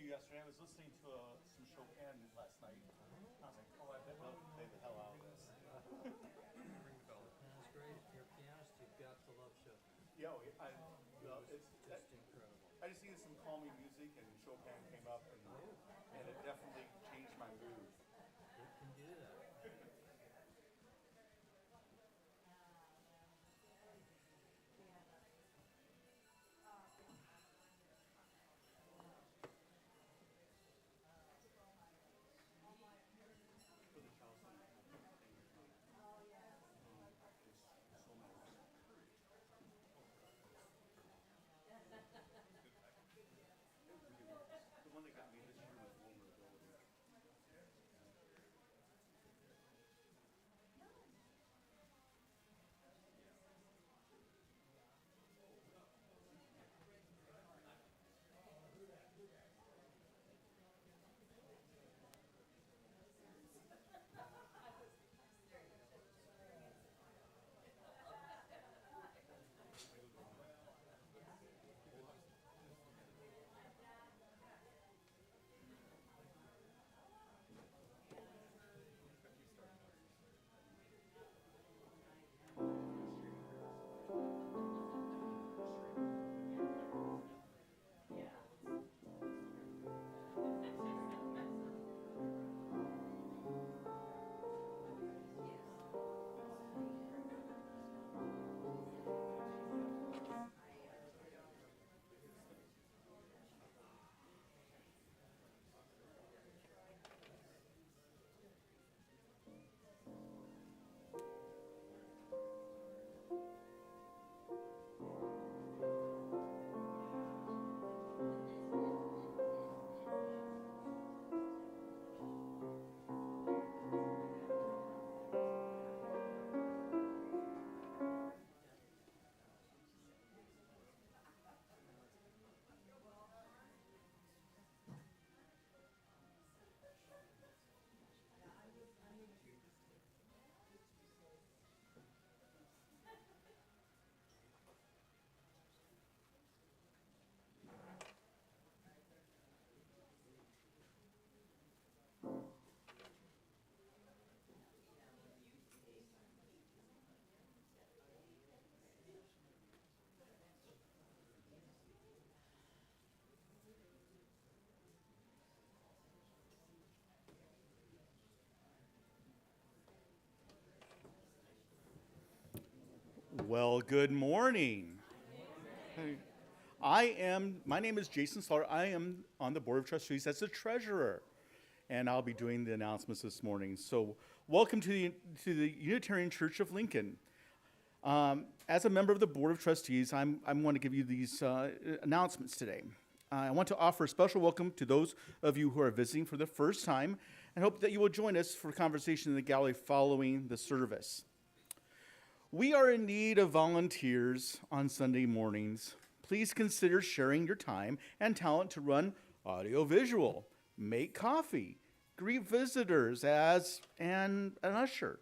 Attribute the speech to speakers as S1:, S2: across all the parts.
S1: you yesterday. I was listening to some Chopin last night. I was like, oh, I bet they'll play the hell out of this.
S2: Ring the bell. Chopin's great. If you're a pianist, you've got to love Chopin.
S1: Yeah, well,
S2: It's just incredible.
S1: I just needed some calming music, and Chopin came up, and it definitely changed my mood.
S2: It can do that.
S1: For the Charleston thing, it's so nice. It really was. The one that got me this year was Vulnerability. Well, good morning. My name is Jason Slaughter. I am on the Board of Trustees as the treasurer, and I'll be doing the announcements this morning. So, welcome to the Unitarian Church of Lincoln. As a member of the Board of Trustees, I want to give you these announcements today. I want to offer a special welcome to those of you who are visiting for the first time, and hope that you will join us for conversation in the gallery following the service. We are in need of volunteers on Sunday mornings. Please consider sharing your time and talent to run audiovisual, make coffee, greet visitors as an usher,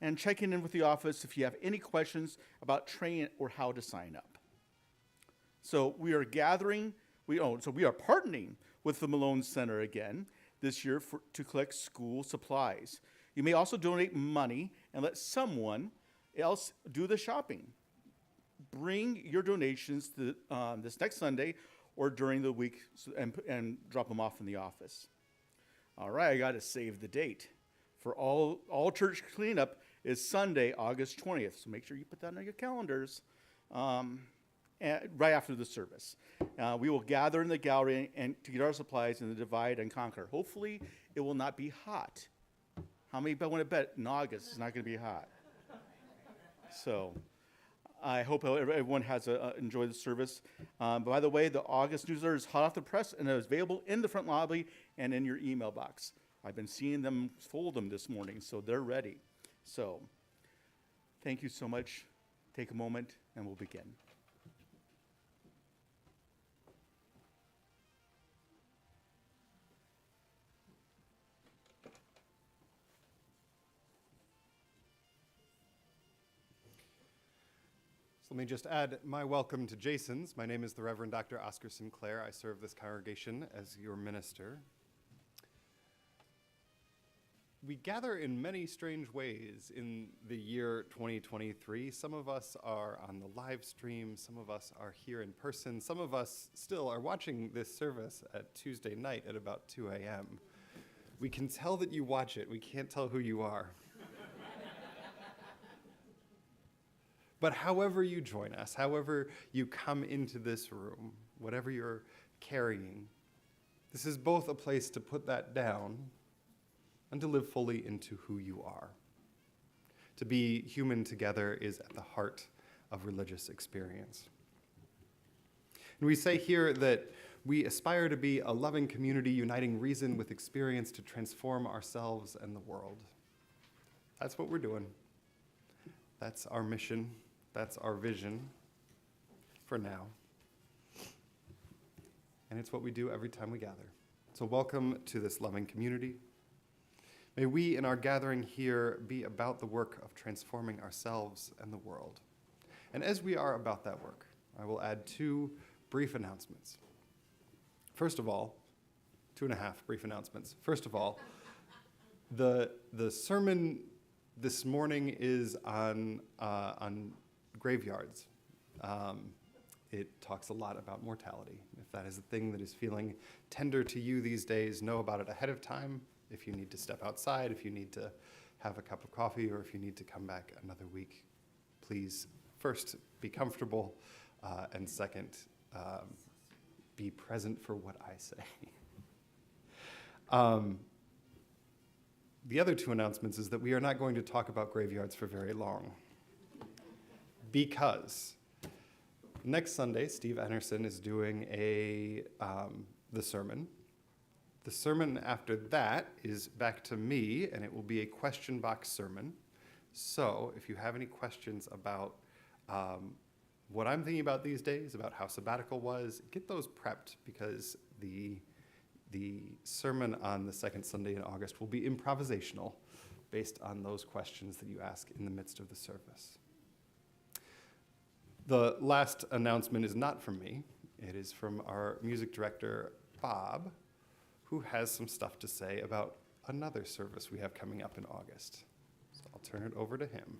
S1: and checking in with the office if you have any questions about training or how to sign up. So we are partnering with the Malone Center again this year to collect school supplies. You may also donate money and let someone else do the shopping. Bring your donations to this next Sunday or during the week and drop them off in the office. All right, I got to save the date. For all church cleanup is Sunday, August 20th. So make sure you put that on your calendars right after the service. We will gather in the gallery and to get our supplies and divide and conquer. Hopefully, it will not be hot. How many want to bet in August it's not going to be hot? So I hope everyone has enjoyed the service. By the way, the August newsletter is hot off the press and is available in the front lobby and in your email box. I've been seeing them fold them this morning, so they're ready. So thank you so much. Take a moment and we'll begin.
S3: So let me just add my welcome to Jason's. My name is the Reverend Dr. Oscar Sinclair. I serve this congregation as your minister. We gather in many strange ways in the year 2023. Some of us are on the live stream, some of us are here in person, some of us still are watching this service at Tuesday night at about 2 a.m. We can tell that you watch it, we can't tell who you are. But however you join us, however you come into this room, whatever you're carrying, this is both a place to put that down and to live fully into who you are. To be human together is at the heart of religious experience. And we say here that we aspire to be a loving community uniting reason with experience to transform ourselves and the world. That's what we're doing. That's our mission. That's our vision for now. And it's what we do every time we gather. So welcome to this loving community. May we in our gathering here be about the work of transforming ourselves and the world. And as we are about that work, I will add 2 brief announcements. First of all, 2.5 brief announcements. First of all, the sermon this morning is on graveyards. It talks a lot about mortality. If that is a thing that is feeling tender to you these days, know about it ahead of time. If you need to step outside, if you need to have a cup of coffee, or if you need to come back another week, please first be comfortable, and second, be present for what I say. The other 2 announcements is that we are not going to talk about graveyards for very long, because next Sunday, Steve Anderson is doing the sermon. The sermon after that is back to me, and it will be a question box sermon. So if you have any questions about what I'm thinking about these days, about how sabbatical was, get those prepped, because the sermon on the second Sunday in August will be improvisational based on those questions that you ask in the midst of the service. The last announcement is not from me. It is from our music director, Bob, who has some stuff to say about another service we have coming up in August. So I'll turn it over to him.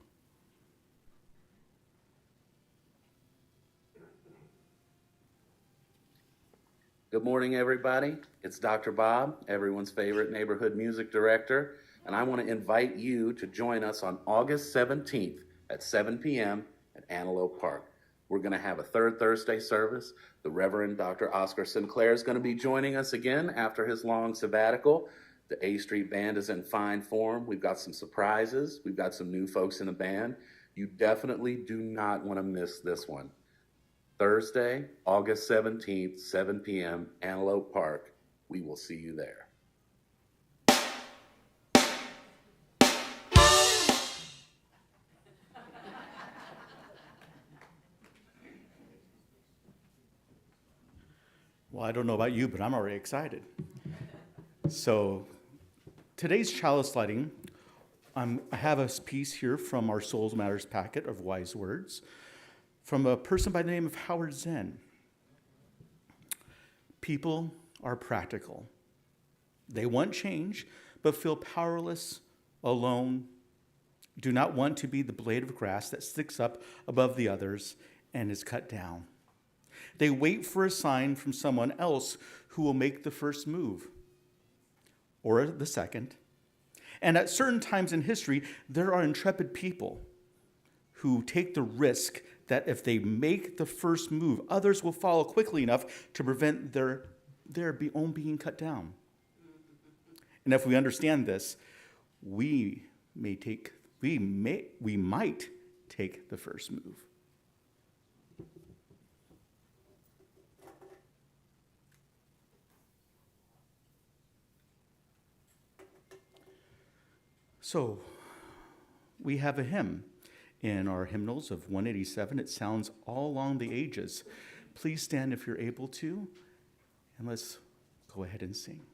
S4: Good morning, everybody. It's Dr. Bob, everyone's favorite neighborhood music director, and I want to invite you to join us on August 17th at 7 p.m. at Antelope Park. We're going to have a third Thursday service. The Reverend Dr. Oscar Sinclair is going to be joining us again after his long sabbatical. The A Street Band is in fine form. We've got some surprises. We've got some new folks in the band. You definitely do not want to miss this one. Thursday, August 17th, 7 p.m., Antelope Park. We will see you there.
S1: Well, I don't know about you, but I'm already excited. So today's chalice lighting, I have a piece here from our Souls Matters packet of wise words from a person by the name of Howard Zen. People are practical. They want change, but feel powerless, alone, do not want to be the blade of grass that sticks up above the others and is cut down. They wait for a sign from someone else who will make the first move, or the second. And at certain times in history, there are intrepid people who take the risk that if they make the first move, others will follow quickly enough to prevent their own being cut down. And if we understand this, we might take the first move. So, we have a hymn in our hymnals of 187. It sounds all along the ages. Please stand if you're able to, and let's go ahead and sing.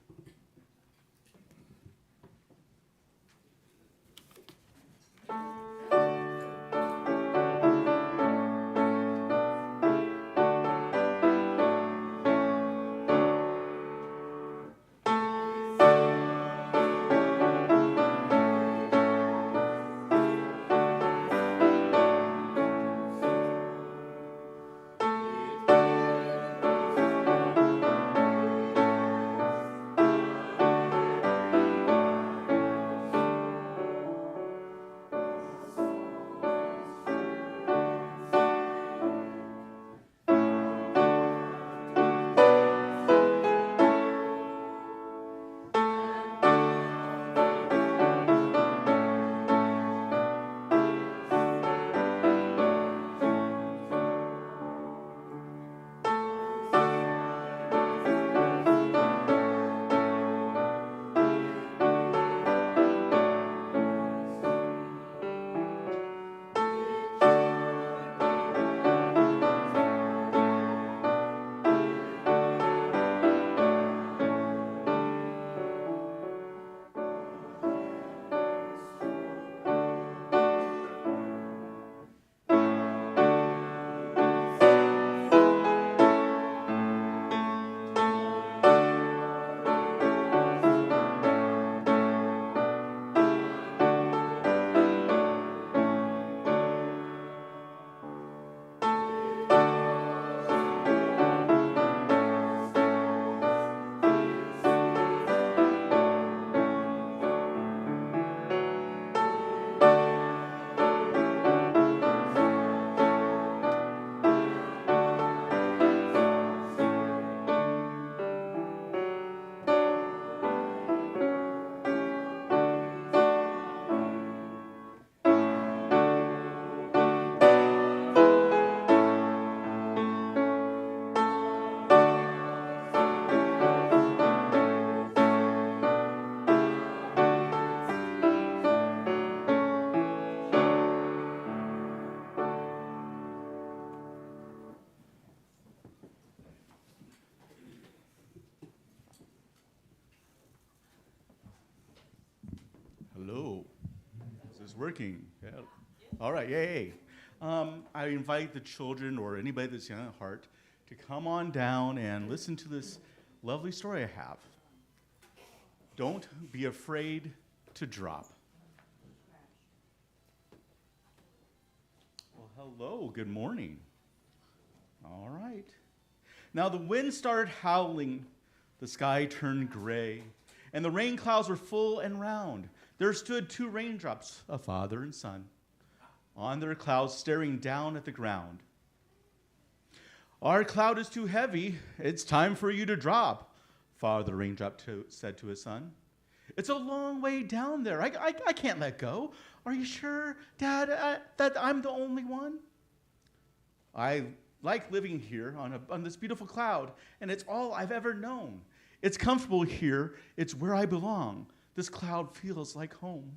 S1: It's working. Yeah. All right, yay. I invite the children or anybody that's young at heart to come on down and listen to this lovely story I have. Don't be afraid to drop. Well, hello, good morning. All right. Now the wind started howling, the sky turned gray, and the rain clouds were full and round. There stood two raindrops, a father and son, on their clouds staring down at the ground. Our cloud is too heavy. It's time for you to drop, Father Raindrop said to his son. It's a long way down there. I can't let go. Are you sure, Dad, that I'm the only one? I like living here on this beautiful cloud, and it's all I've ever known. It's comfortable here. It's where I belong. This cloud feels like home.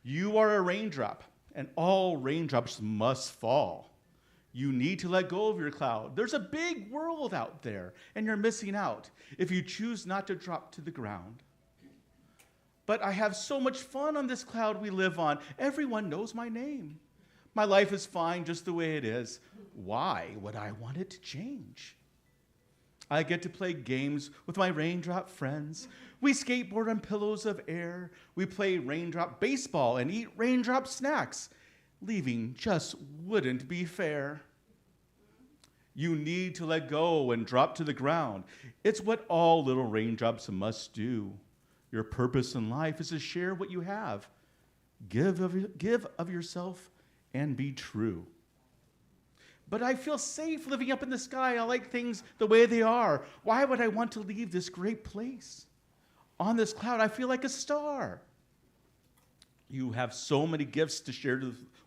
S1: You are a raindrop, and all raindrops must fall. You need to let go of your cloud. There's a big world out there, and you're missing out if you choose not to drop to the ground. But I have so much fun on this cloud we live on. Everyone knows my name. My life is fine just the way it is. Why would I want it to change? I get to play games with my raindrop friends. We skateboard on pillows of air. We play raindrop baseball and eat raindrop snacks. Leaving just wouldn't be fair. You need to let go and drop to the ground. It's what all little raindrops must do. Your purpose in life is to share what you have. Give of yourself and be true. But I feel safe living up in the sky. I like things the way they are. Why would I want to leave this great place? On this cloud, I feel like a star. You have so many gifts to share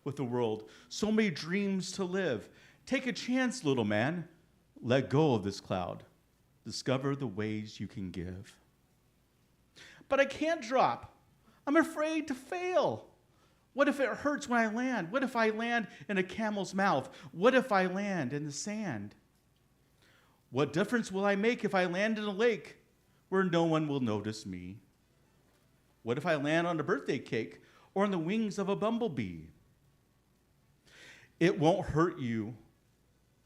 S1: with the world, so many dreams to live. Take a chance, little man. Let go of this cloud. Discover the ways you can give. But I can't drop. I'm afraid to fail. What if it hurts when I land? What if I land in a camel's mouth? What if I land in the sand? What difference will I make if I land in a lake where no one will notice me? What if I land on a birthday cake or on the wings of a bumblebee? It won't hurt you.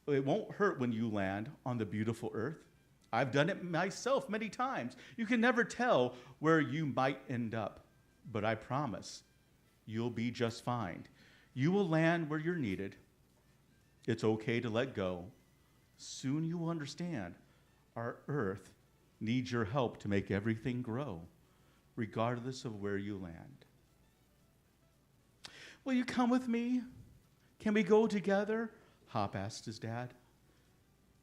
S1: It won't hurt when you land on the beautiful earth. I've done it myself many times. You can never tell where you might end up, but I promise you'll be just fine. You will land where you're needed. It's okay to let go. Soon you will understand our earth needs your help to make everything grow, regardless of where you land. Will you come with me? Can we go together? Hop asked his dad.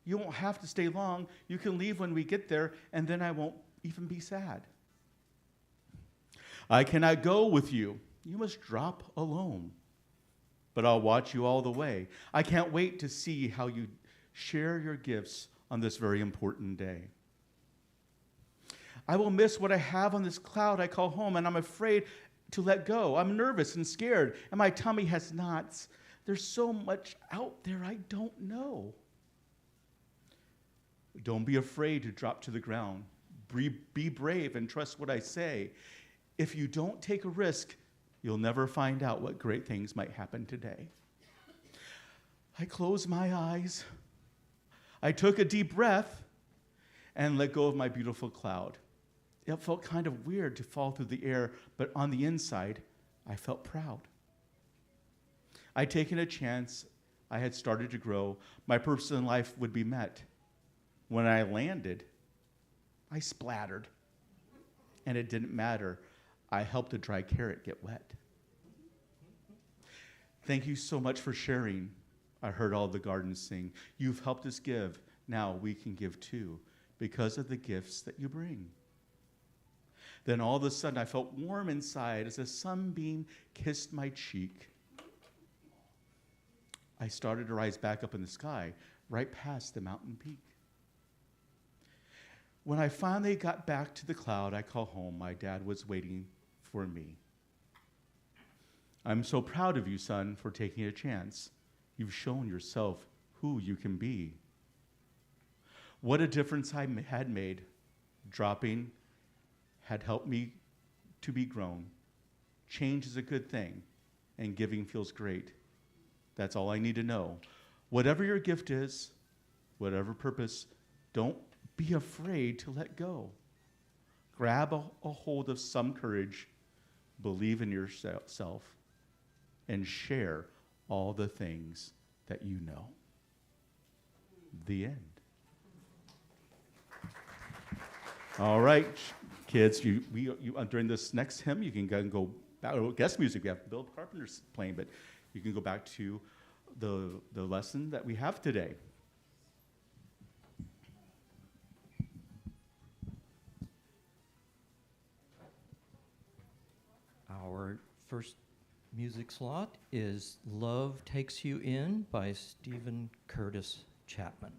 S1: You won't have to stay long. You can leave when we get there, and then I won't even be sad. I cannot go with you. You must drop alone. But I'll watch you all the way. I can't wait to see how you share your gifts on this very important day. I will miss what I have on this cloud I call home, and I'm afraid to let go. I'm nervous and scared, and my tummy has knots. There's so much out there I don't know. Don't be afraid to drop to the ground. Be brave and trust what I say. If you don't take a risk, you'll never find out what great things might happen today. I closed my eyes. I took a deep breath and let go of my beautiful cloud. It felt kind of weird to fall through the air, but on the inside, I felt proud. I'd taken a chance. I had started to grow. My purpose in life would be met. When I landed, I splattered. And it didn't matter. I helped a dry carrot get wet. Thank you so much for sharing. I heard all the gardens sing. You've helped us give. Now we can give too, because of the gifts that you bring. Then all of a sudden I felt warm inside as a sunbeam kissed my cheek. I started to rise back up in the sky, right past the mountain peak. When I finally got back to the cloud I call home, my dad was waiting for me. I'm so proud of you, son, for taking a chance. You've shown yourself who you can be. What a difference I had made. Dropping had helped me to be grown. change is a good thing and giving feels great. That's all I need to know. Whatever your gift is, whatever purpose, don't be afraid to let go. Grab a hold of some courage, believe in yourself, and share all the things that you know. The end. All right, kids, during this next hymn, you can go back. Guest music, we have Bill Carpenter's playing, but you can go back to the lesson that we have today.
S2: Our first music slot is Love Takes You In by Stephen Curtis Chapman.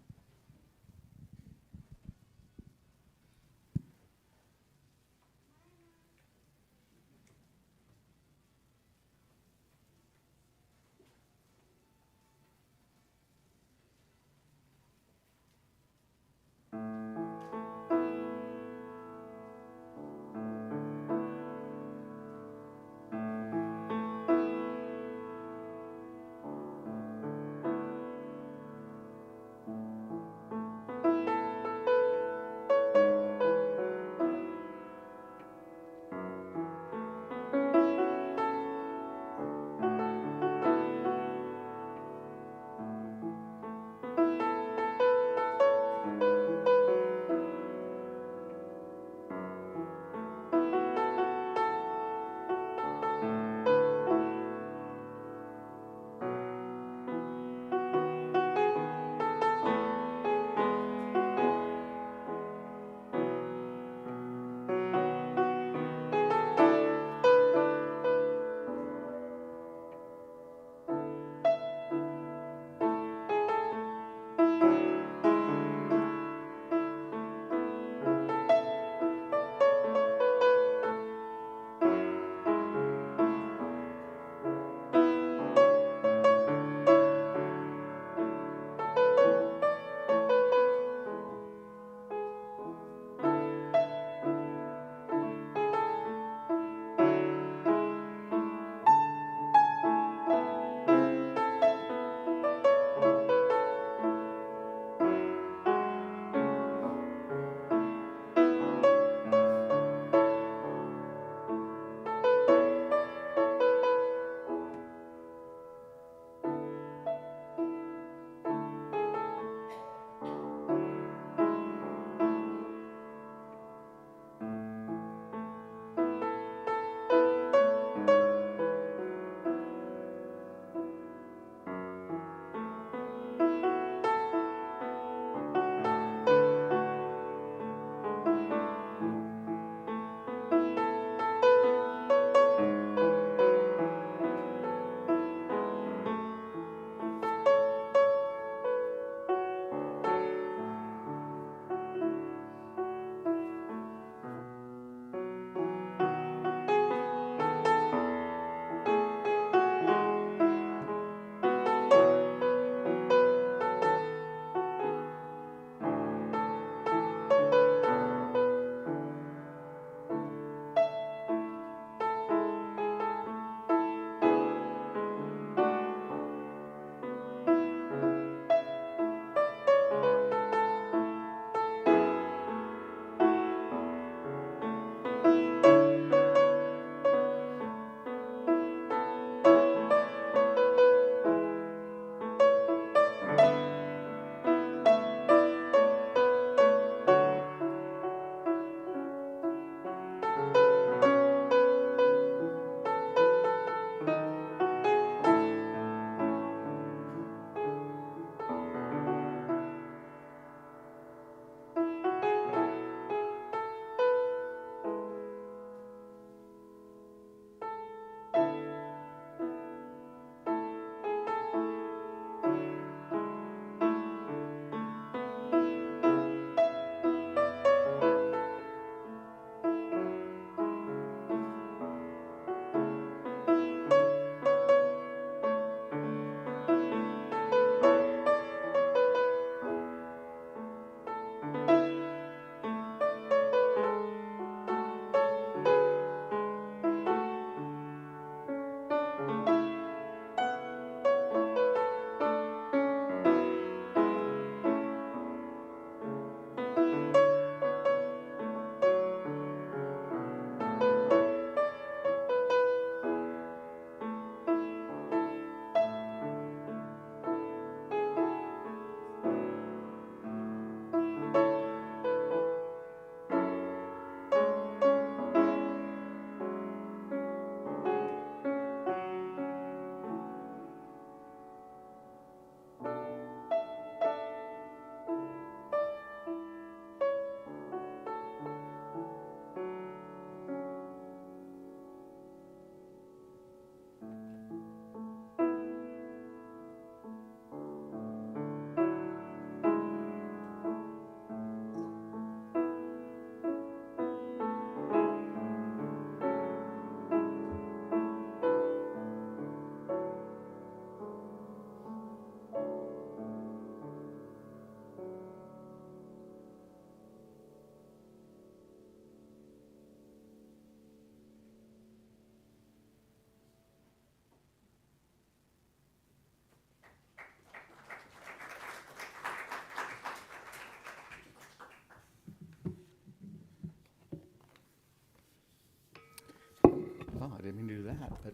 S1: didn't mean to do that, but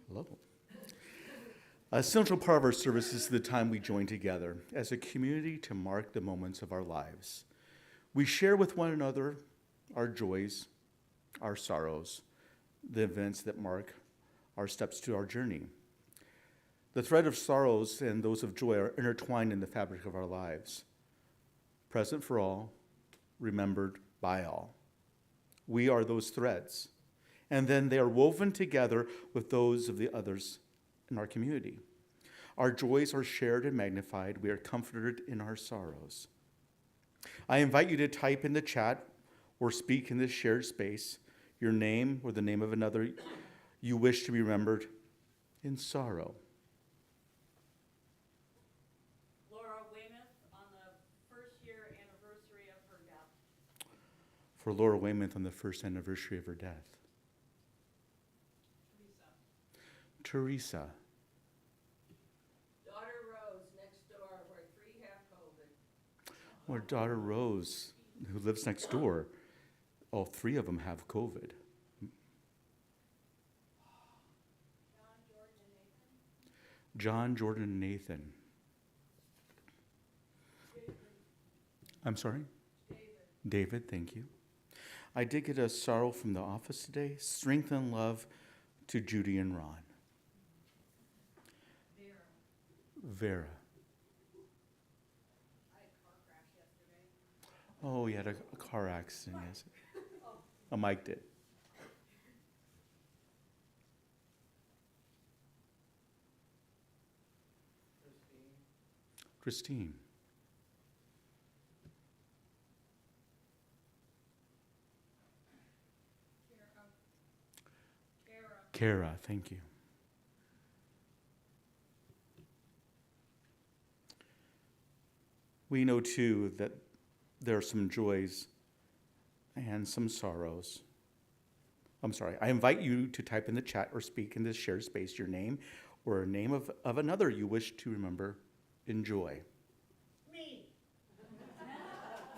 S1: hello. A central part of our service is the time we join together as a community to mark the moments of our lives. We share with one another our joys, our sorrows, the events that mark our steps to our journey. The thread of sorrows and those of joy are intertwined in the fabric of our lives. Present for all, remembered by all. We are those threads, and then they are woven together with those of the others in our community. Our joys are shared and magnified. We are comforted in our sorrows. I invite you to type in the chat or speak in this shared space your name or the name of another you wish to be remembered in sorrow.
S5: Laura Weymouth on the first year anniversary of her death.
S1: For Laura Weymouth on the first anniversary of her death. Teresa.
S5: Daughter Rose next door, where 3 have COVID.
S1: Or daughter Rose, who lives next door. All 3 of them have COVID. John, Jordan, and Nathan. I'm sorry? David, thank you. I did get a sorrow from the office today. Strength and love to Judy and Ron. Vera.
S5: I had a car crash yesterday.
S1: Oh, you had a car accident, yes. Mike did. Christine. Kara, thank you. We know too that there are some joys and some sorrows. I'm sorry. I invite you to type in the chat or speak in this shared space your name or a name of another you wish to remember in joy.
S6: Me. Walking without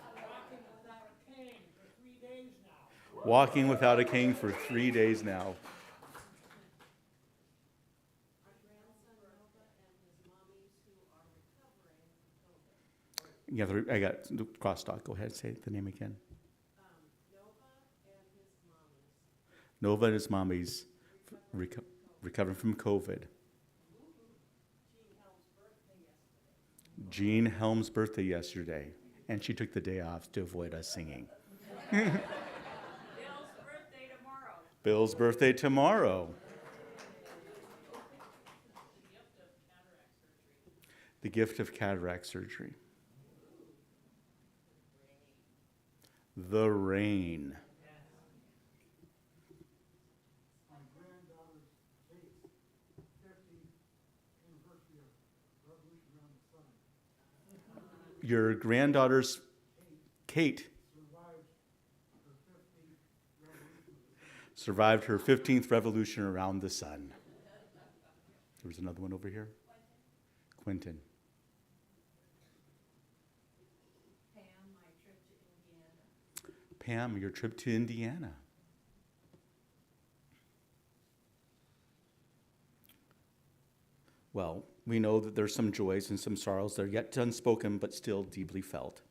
S6: a cane for 3 days now.
S1: Walking without a cane for 3 days now.
S5: Our grandson Nova and his mommies who are recovering from COVID.
S1: Yeah, I got the crosstalk. Go ahead, say the name again.
S5: Nova and his mommies.
S1: Nova and his mommies recovering from COVID. Jean Helm's birthday yesterday, and she took the day off to avoid us singing.
S5: Bill's birthday tomorrow.
S1: Bill's birthday tomorrow. The gift of cataract surgery. The rain.
S6: My granddaughter's Kate's 50th anniversary of Revolution Around the Sun.
S1: Your granddaughter's Kate
S6: Survived her 50th revolution.
S1: survived her 15th revolution around the sun. There was another one over here. Quentin.
S5: Pam, my trip to Indiana.
S1: Pam, your trip to Indiana. Well, we know that there's some joys and some sorrows that are yet unspoken but still deeply felt.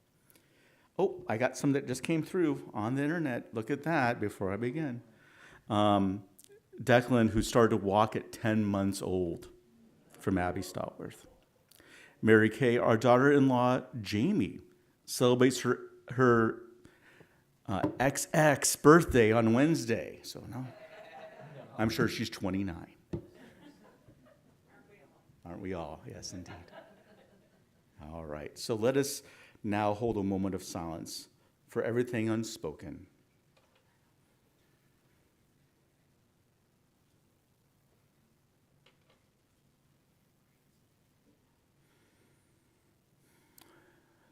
S1: Oh, I got some that just came through on the internet. Look at that before I begin. Declan, who started to walk at 10 months old, from Abby Stotworth. Mary Kay, our daughter-in-law, Jamie, celebrates her XX birthday on Wednesday. So no, I'm sure she's 29. Aren't we all? Yes, indeed. All right. So let us now hold a moment of silence for everything unspoken.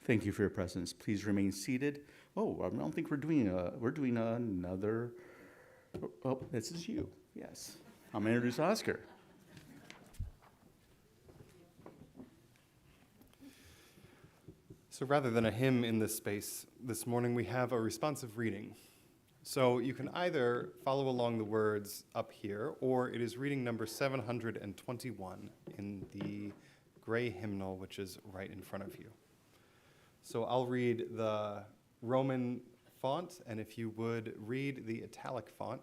S1: Thank you for your presence. Please remain seated. Oh, I don't think we're doing another. Oh, this is you. Yes. I'm going to introduce Oscar.
S3: So rather than a hymn in this space, this morning we have a responsive reading. So you can either follow along the words up here, or it is reading number 721 in the gray hymnal, which is right in front of you. So I'll read the Roman font, and if you would read the italic font,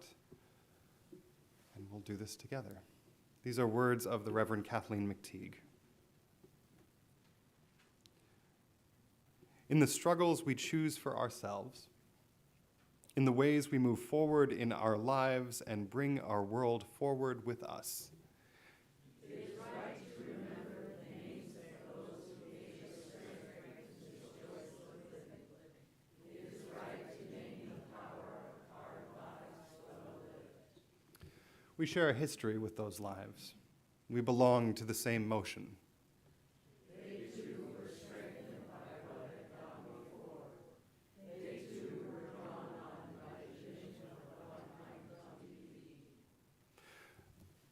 S3: and we'll do this together. These are words of the Reverend Kathleen McTeague. In the struggles we choose for ourselves, in the ways we move forward in our lives and bring our world forward with us. We share a history with those lives. We belong to the same motion.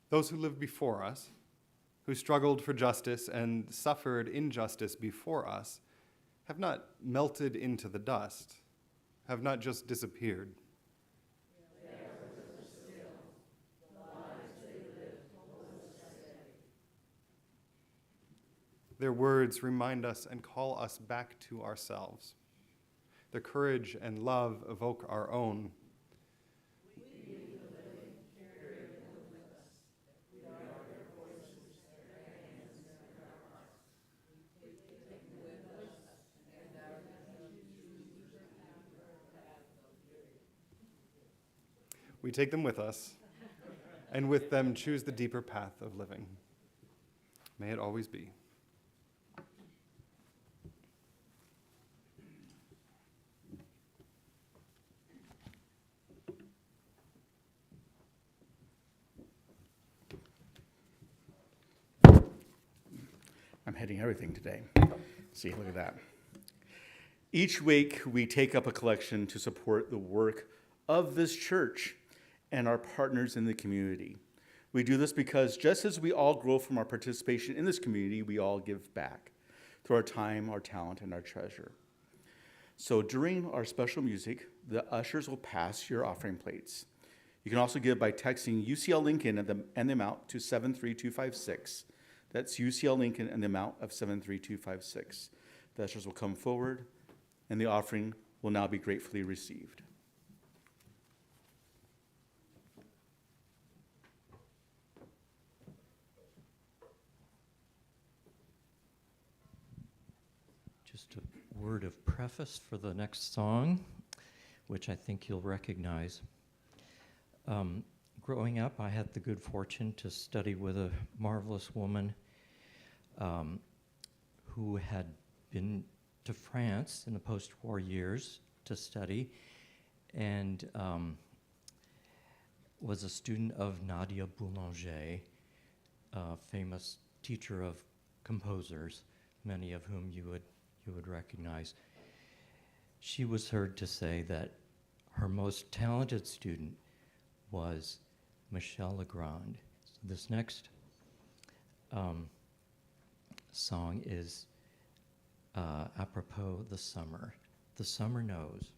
S3: Those who lived before us, who struggled for justice and suffered injustice before us, have not melted into the dust, have not just disappeared. Their words remind us and call us back to ourselves. Their courage and love evoke our own. We take them with us, and with them choose the deeper path of living. May it always be.
S1: I'm hitting everything today. See, look at that. Each week, we take up a collection to support the work of this church and our partners in the community. We do this because just as we all grow from our participation in this community, we all give back through our time, our talent, and our treasure. So during our special music, the ushers will pass your offering plates. You can also give by texting UCL Lincoln and the amount to 73256. That's UCL Lincoln and the amount of 73256. The ushers will come forward, and the offering will now be gratefully received.
S2: Just a word of preface for the next song, which I think you'll recognize. Growing up, I had the good fortune to study with a marvelous woman who had been to France in the post-war years to study and was a student of Nadia Boulanger, a famous teacher of composers, many of whom you would recognize. She was heard to say that her most talented student was Michel Legrand. So this next song is apropos the summer. The summer knows.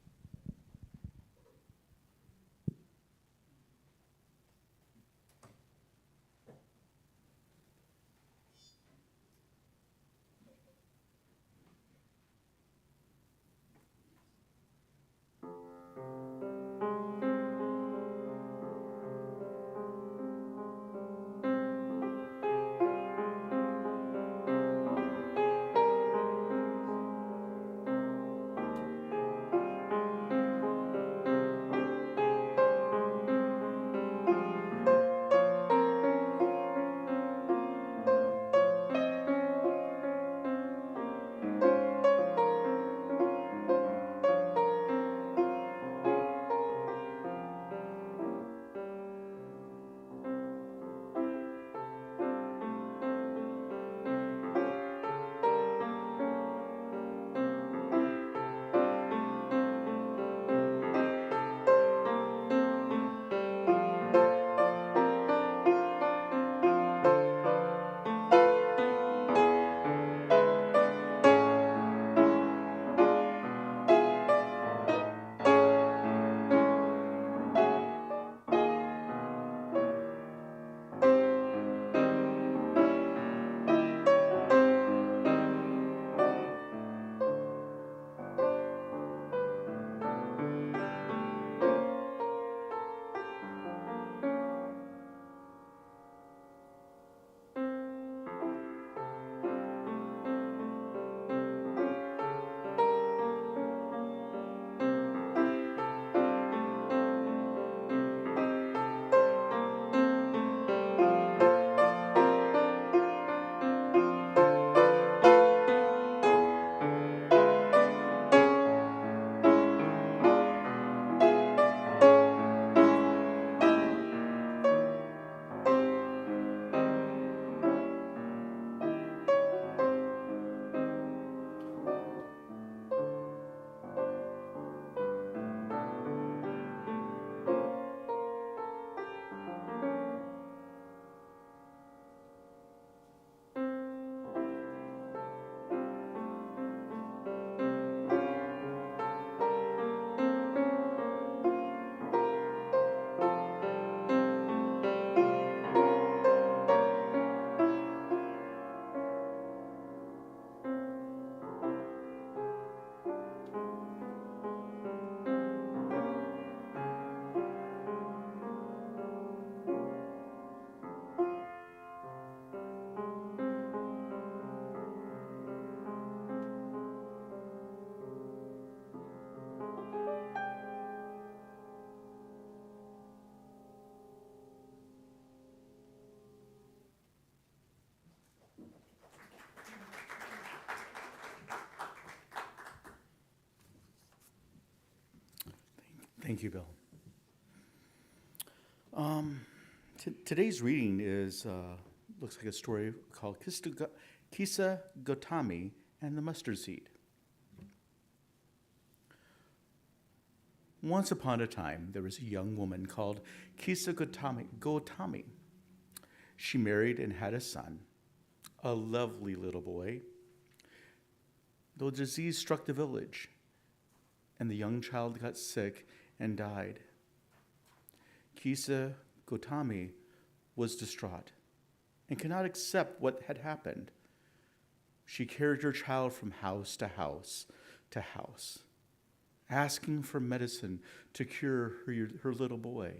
S1: Thank you, Bill. Today's reading is looks like a story called Kisa Gotami and the Mustard Seed. Once upon a time, there was a young woman called Kisa Gotami. She married and had a son, a lovely little boy. Though disease struck the village, and the young child got sick and died. Kisa Gotami was distraught and could not accept what had happened. She carried her child from house to house to house, asking for medicine to cure her little boy.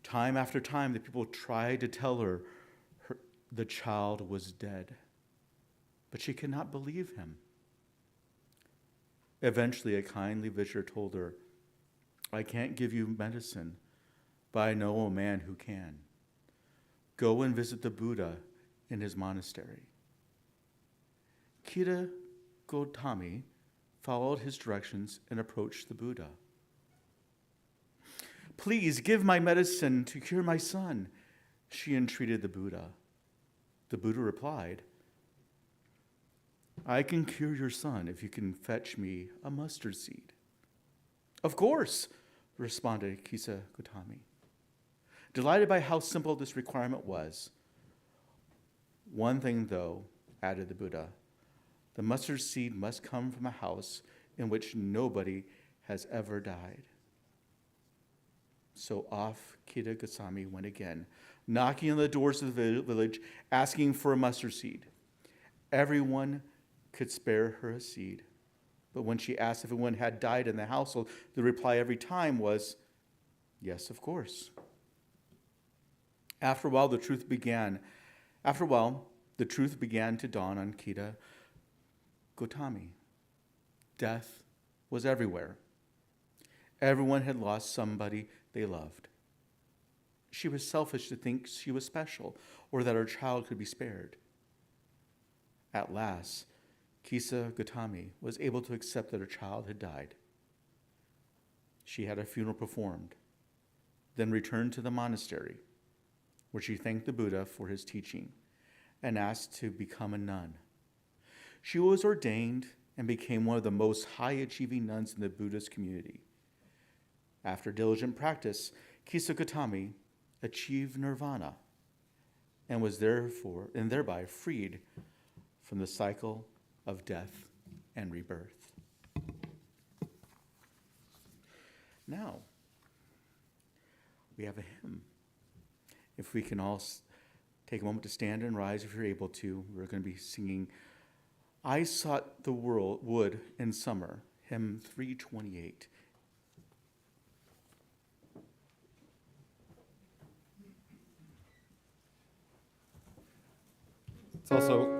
S1: Time after time, the people tried to tell her the child was dead, but she could not believe him. Eventually, a kindly visitor told her, "I can't give you medicine, but I know a man who can. Go and visit the Buddha in his monastery." Kisa Gotami followed his directions and approached the Buddha. "Please give my medicine to cure my son," she entreated the Buddha. The Buddha replied, "I can cure your son if you can fetch me a mustard seed." "Of course," responded Kisa Gotami, delighted by how simple this requirement was. "One thing, though," added the Buddha, "the mustard seed must come from a house in which nobody has ever died." So off Kisa Gotami went again, knocking on the doors of the village, asking for a mustard seed. Everyone could spare her a seed, but when she asked if anyone had died in the household, the reply every time was, "Yes, of course." After a while, the truth began to dawn on Kisa Gotami. Death was everywhere. Everyone had lost somebody they loved. She was selfish to think she was special or that her child could be spared. At last, Kisa Gotami was able to accept that her child had died. She had a funeral performed, then returned to the monastery, where she thanked the Buddha for his teaching and asked to become a nun. She was ordained and became one of the most high-achieving nuns in the Buddhist community. After diligent practice, Kisa Gotami achieved nirvana and was thereby freed from the cycle of death and rebirth. Now, we have a hymn. If we can all take a moment to stand and rise if you're able to, we're going to be singing "I Sought the Wood in Summer," hymn 328.
S3: It's also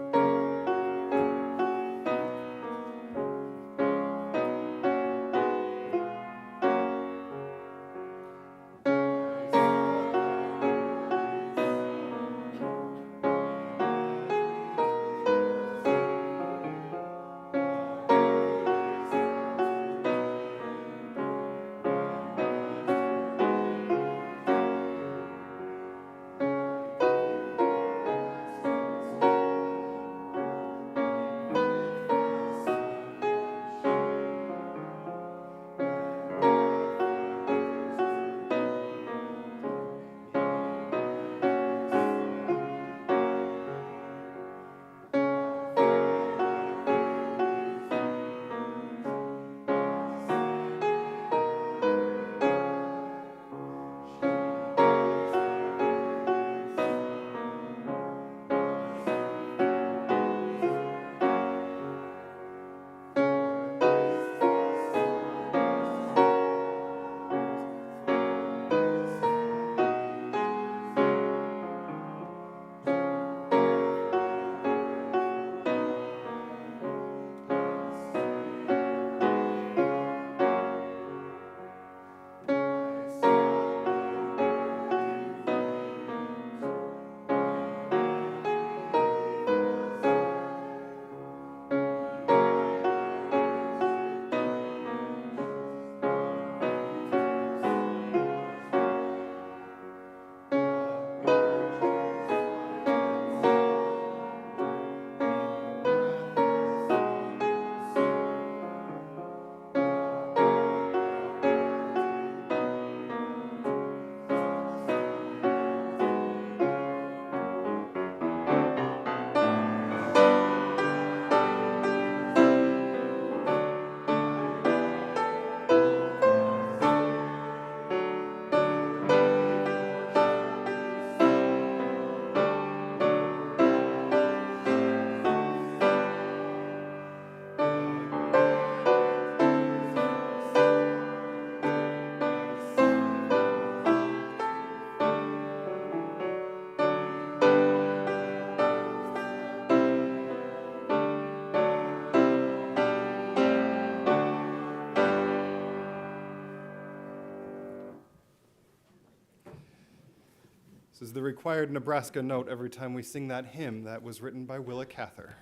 S3: is the required Nebraska note every time we sing that hymn that was written by Willa Cather.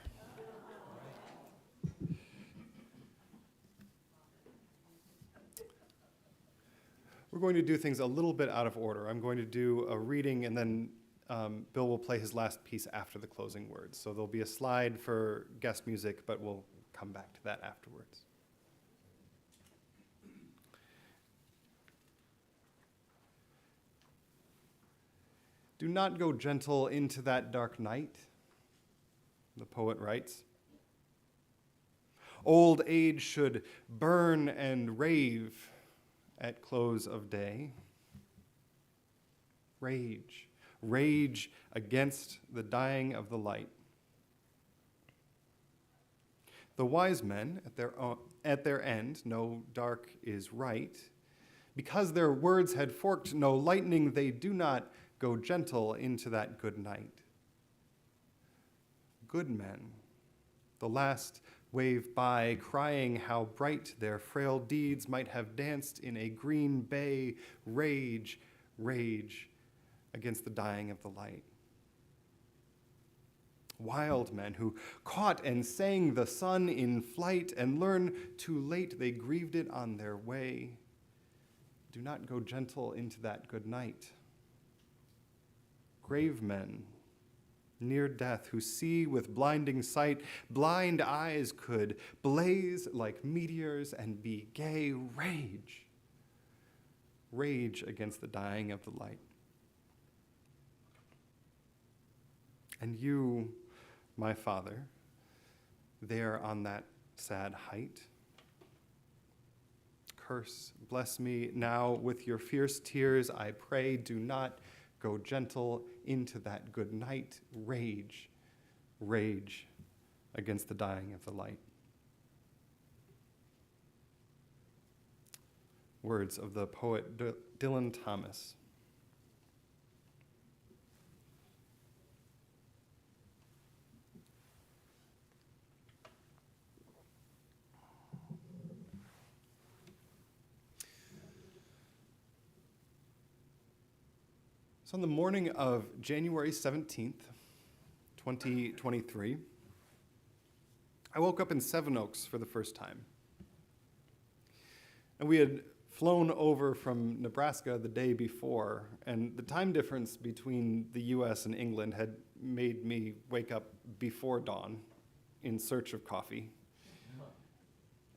S3: We're going to do things a little bit out of order. I'm going to do a reading, and then Bill will play his last piece after the closing words. So there'll be a slide for guest music, but we'll come back to that afterwards. Do not go gentle into that dark night, the poet writes. Old age should burn and rave at close of day. Rage, rage against the dying of the light. The wise men at their end know dark is right. Because their words had forked no lightning, they do not go gentle into that good night. Good men, the last wave by, crying how bright their frail deeds might have danced in a green bay, rage, rage against the dying of the light. Wild men who caught and sang the sun in flight, and learn too late they grieved it on their way. Do not go gentle into that good night. Grave men, near death, who see with blinding sight, blind eyes could blaze like meteors and be gay. Rage, rage against the dying of the light. And you, my Father, there on that sad height, curse, bless me now with your fierce tears, I pray, do not go gentle into that good night. Rage, rage against the dying of the light. Words of the poet Dylan Thomas. So on the morning of January 17th, 2023, I woke up in Seven Oaks for the first time. And we had flown over from Nebraska the day before, and the time difference between the US and England had made me wake up before dawn in search of coffee.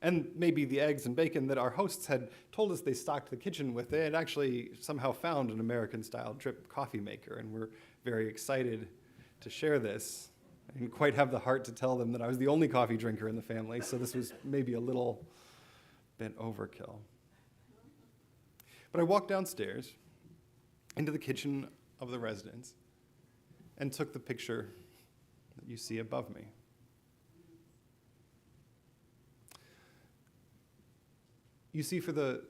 S3: And maybe the eggs and bacon that our hosts had told us they stocked the kitchen with. They had actually somehow found an American-style drip coffee maker, and we're very excited to share this. I didn't quite have the heart to tell them that I was the only coffee drinker in the family, so this was maybe a little bit overkill. But I walked downstairs into the kitchen of the residence and took the picture that you see above me. You see, for the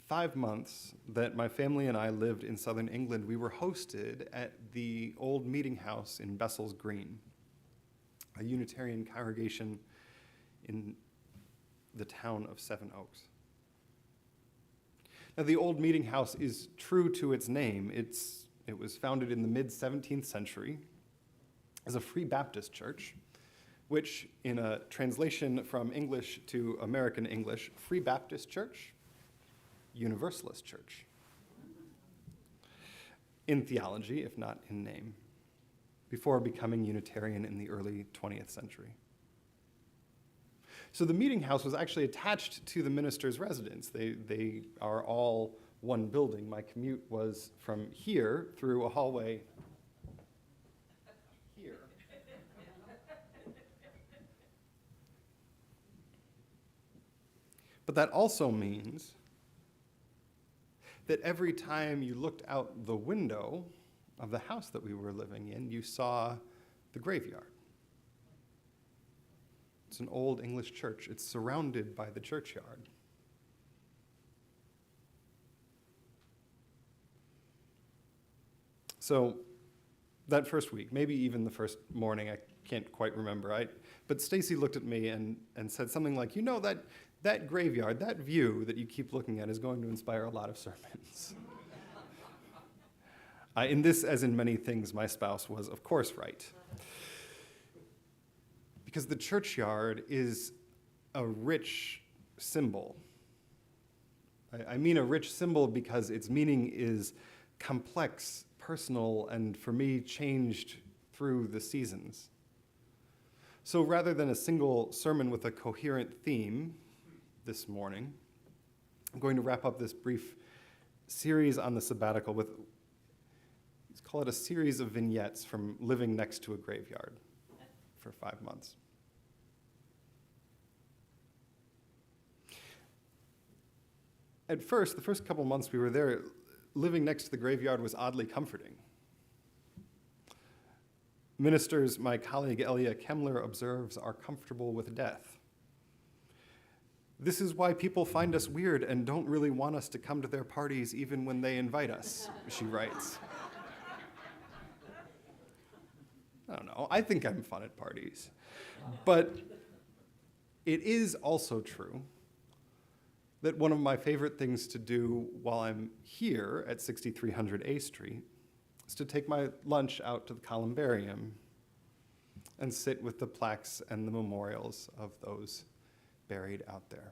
S3: 5 months that my family and I lived in southern England, we were hosted at the old meeting house in Bessel's Green, a Unitarian congregation in the town of Seven Oaks. Now, the old meeting house is true to its name. It was founded in the mid-17th century as a Free Baptist church, which, in a translation from English to American English, Free Baptist Church, Universalist Church. In theology, if not in name, before becoming Unitarian in the early 20th century. So the meeting house was actually attached to the minister's residence. They are all one building. My commute was from here through a hallway here. But that also means that every time you looked out the window of the house that we were living in, you saw the graveyard. It's an old English church. It's surrounded by the churchyard. So that first week, maybe even the first morning, I can't quite remember, but Stacy looked at me and said something like, you know, that graveyard, that view that you keep looking at is going to inspire a lot of sermons. In this, as in many things, my spouse was, of course, right. Because the churchyard is a rich symbol. I mean a rich symbol because its meaning is complex, personal, and for me, changed through the seasons. So rather than a single sermon with a coherent theme this morning, I'm going to wrap up this brief series on the sabbatical with, let's call it a series of vignettes from living next to a graveyard for 5 months. At first, the first couple months we were there, living next to the graveyard was oddly comforting. Ministers, my colleague Elia Kemmler observes, are comfortable with death. This is why people find us weird and don't really want us to come to their parties even when they invite us, she writes. I don't know, I think I'm fun at parties. But it is also true that one of my favorite things to do while I'm here at 6300 A Street is to take my lunch out to the columbarium and sit with the plaques and the memorials of those buried out there.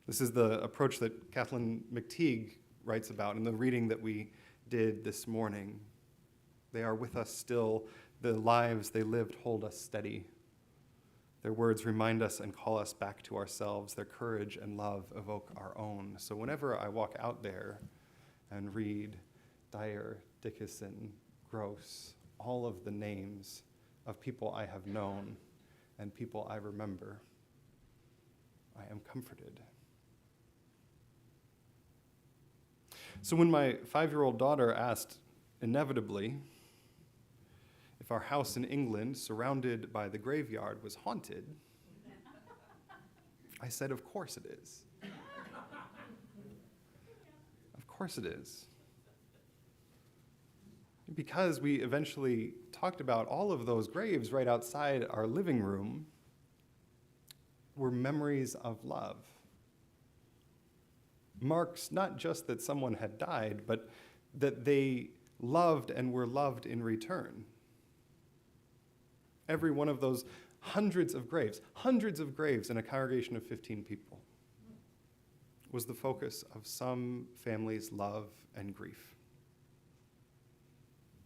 S3: This is the approach that Kathleen McTeague writes about in the reading that we did this morning. They are with us still. The lives they lived hold us steady. Their words remind us and call us back to ourselves. Their courage and love evoke our own. So whenever I walk out there and read Dyer, Dickinson, Gross, all of the names of people I have known and people I remember, I am comforted. So when my 5-year-old daughter asked, inevitably, if our house in England, surrounded by the graveyard, was haunted, I said, of course it is. Of course it is. Because we eventually talked about all of those graves right outside our living room were memories of love. Marks not just that someone had died, but that they loved and were loved in return. Every one of those hundreds of graves in a congregation of 15 people, was the focus of some family's love and grief.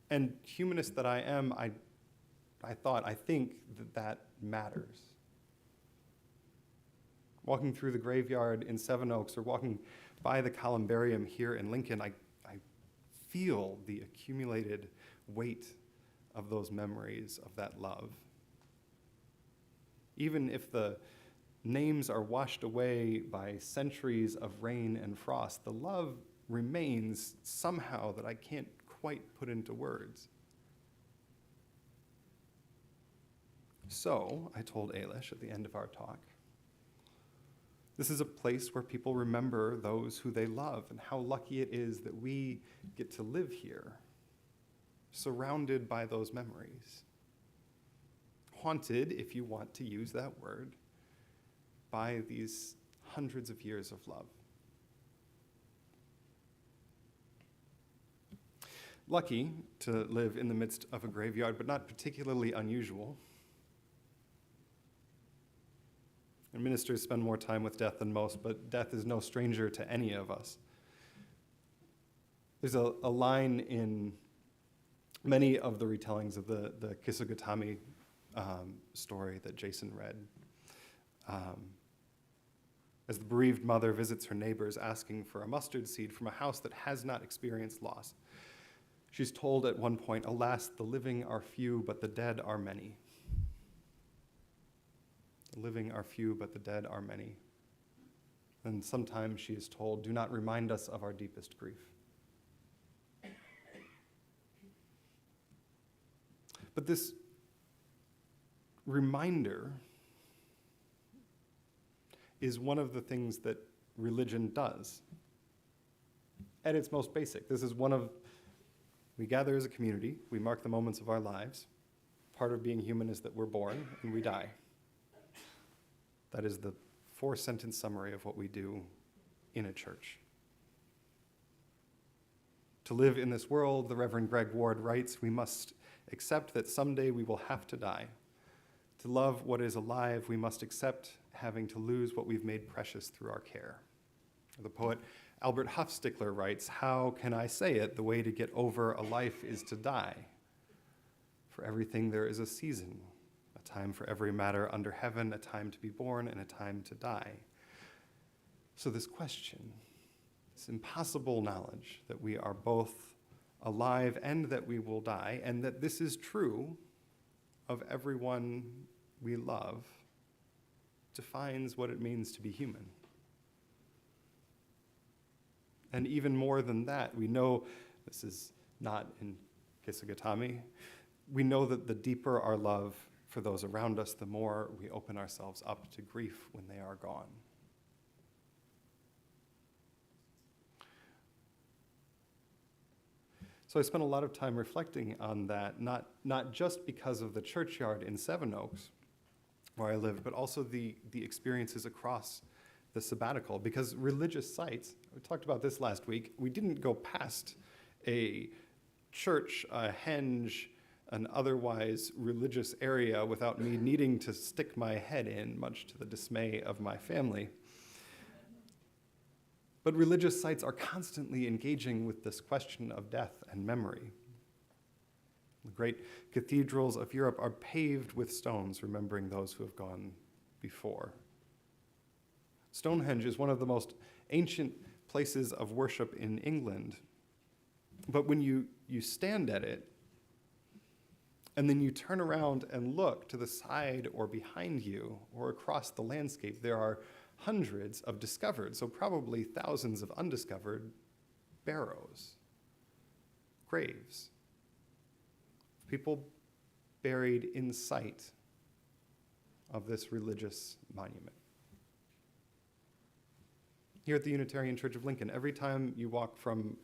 S3: And humanist that I am, I think that matters. Walking through the graveyard in Seven Oaks or walking by the columbarium here in Lincoln, I feel the accumulated weight of those memories of that love. Even if the names are washed away by centuries of rain and frost, the love remains somehow that I can't quite put into words. So, I told Ailish at the end of our talk, this is a place where people remember those who they love and how lucky it is that we get to live here, surrounded by those memories. Haunted, if you want to use that word, by these hundreds of years of love. Lucky to live in the midst of a graveyard, but not particularly unusual. And ministers spend more time with death than most, but death is no stranger to any of us. There's a line in many of the retellings of the Kisugatami story that Jason read. As the bereaved mother visits her neighbors asking for a mustard seed from a house that has not experienced loss, she's told at one point, "Alas, the living are few, but the dead are many." The living are few, but the dead are many. And sometimes she is told, "Do not remind us of our deepest grief." But this reminder is one of the things that religion does. At its most basic, this is we gather as a community, we mark the moments of our lives. Part of being human is that we're born and we die. That is the 4-sentence summary of what we do in a church. To live in this world, the Reverend Greg Ward writes, we must accept that someday we will have to die. To love what is alive, we must accept having to lose what we've made precious through our care. The poet Albert Hufstikler writes, how can I say it? The way to get over a life is to die. For everything there is a season, a time for every matter under heaven, a time to be born and a time to die. So this question, this impossible knowledge that we are both alive and that we will die, and that this is true of everyone we love, defines what it means to be human. And even more than that, we know, this is not in Kisugatami, we know that the deeper our love for those around us, the more we open ourselves up to grief when they are gone. So I spent a lot of time reflecting on that, not just because of the churchyard in Sevenoaks, where I live, but also the experiences across the sabbatical, because religious sites, we talked about this last week, we didn't go past a church, a henge, an otherwise religious area without me needing to stick my head in, much to the dismay of my family. But religious sites are constantly engaging with this question of death and memory. The great cathedrals of Europe are paved with stones, remembering those who have gone before. Stonehenge is one of the most ancient places of worship in England. But when you stand at it, and then you turn around and look to the side or behind you or across the landscape, there are hundreds of discovered, so probably thousands of undiscovered barrows, graves, people buried in sight of this religious monument. Here at the Unitarian Church of Lincoln, every time you walk from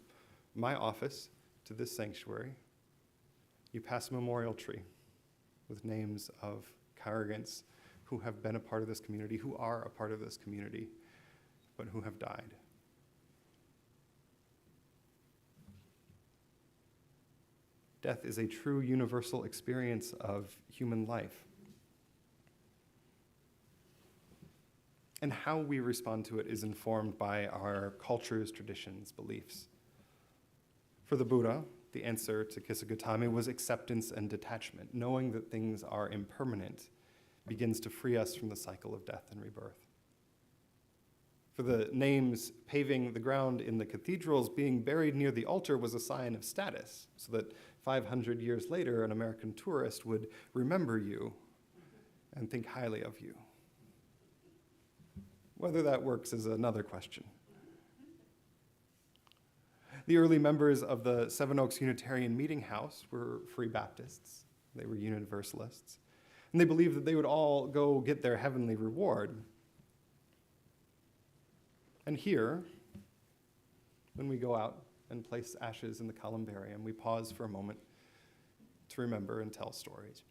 S3: my office to this sanctuary, you pass a memorial tree with names of congregants who have been a part of this community, who are a part of this community, but who have died. Death is a true universal experience of human life. And how we respond to it is informed by our cultures, traditions, beliefs. For the Buddha, the answer to Kisugatami was acceptance and detachment. Knowing that things are impermanent begins to free us from the cycle of death and rebirth. For the names paving the ground in the cathedrals, being buried near the altar was a sign of status, so that 500 years later, an American tourist would remember you and think highly of you. Whether that works is another question. The early members of the Sevenoaks Unitarian Meeting House were Free Baptists. They were Universalists. And they believed that they would all go get their heavenly reward. And here, when we go out and place ashes in the columbarium, we pause for a moment to remember and tell stories.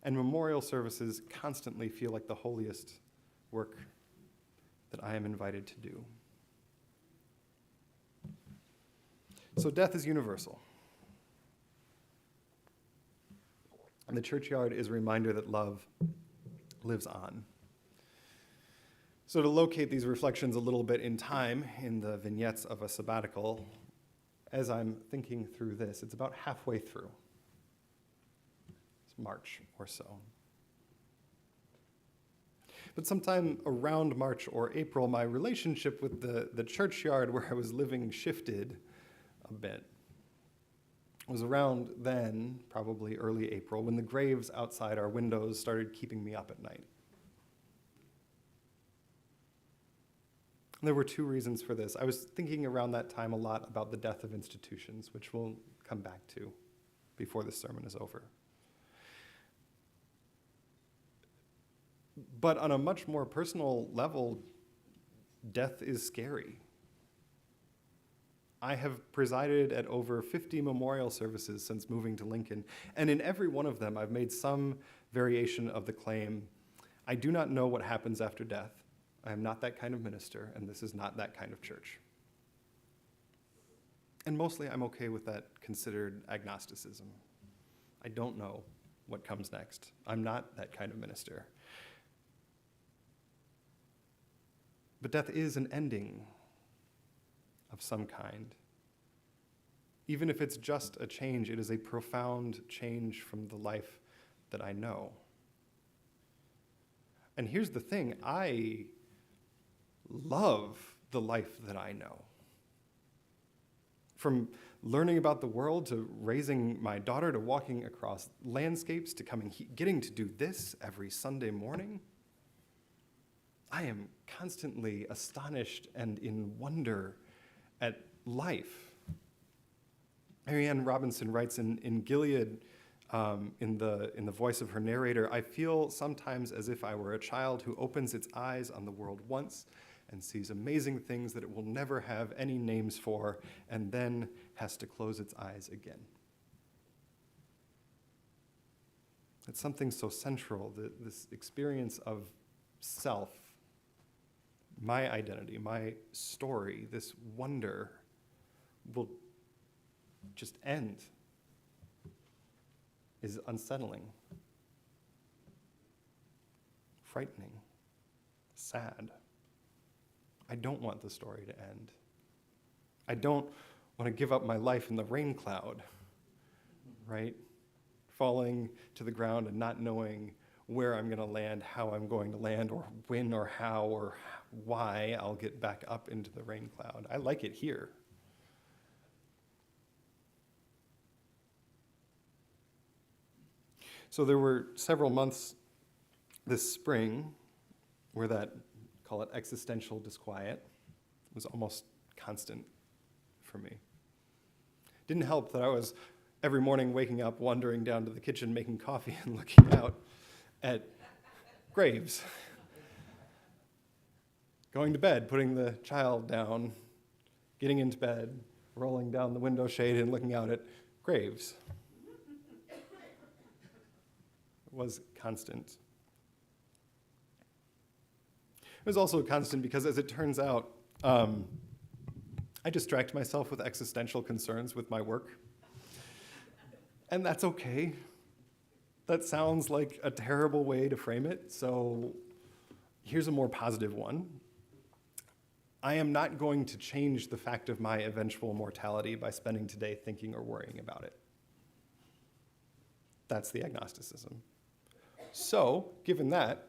S3: And memorial services constantly feel like the holiest work that I am invited to do. So death is universal. And the churchyard is a reminder that love lives on. So to locate these reflections a little bit in time in the vignettes of a sabbatical, as I'm thinking through this, it's about halfway through. It's March or so. But sometime around March or April, my relationship with the churchyard where I was living shifted a bit. It was around then, probably early April, when the graves outside our windows started keeping me up at night. There were two reasons for this. I was thinking around that time a lot about the death of institutions, which we'll come back to before this sermon is over. But on a much more personal level, death is scary. I have presided at over 50 memorial services since moving to Lincoln, and in every one of them I've made some variation of the claim, I do not know what happens after death. I am not that kind of minister, and this is not that kind of church. And mostly I'm okay with that considered agnosticism. I don't know what comes next. I'm not that kind of minister. But death is an ending of some kind. Even if it's just a change, it is a profound change from the life that I know. And here's the thing, I love the life that I know. From learning about the world to raising my daughter to walking across landscapes to getting to do this every Sunday morning, I am constantly astonished and in wonder at life. Marianne Robinson writes in Gilead, in the voice of her narrator, I feel sometimes as if I were a child who opens its eyes on the world once and sees amazing things that it will never have any names for, and then has to close its eyes again. It's something so central, this experience of self, my identity, my story, this wonder will just end, is unsettling, frightening, sad. I don't want the story to end. I don't want to give up my life in the rain cloud, right? Falling to the ground and not knowing where I'm going to land, how I'm going to land, or when or how or why I'll get back up into the rain cloud. I like it here. So there were several months this spring where that, call it existential disquiet, was almost constant for me. Didn't help that I was every morning waking up, wandering down to the kitchen, making coffee, and looking out at graves. Going to bed, putting the child down, getting into bed, rolling down the window shade and looking out at graves. It was constant. It was also constant because, as it turns out, I distract myself with existential concerns with my work. And that's okay. That sounds like a terrible way to frame it, so here's a more positive one. I am not going to change the fact of my eventual mortality by spending today thinking or worrying about it. That's the agnosticism. So, given that,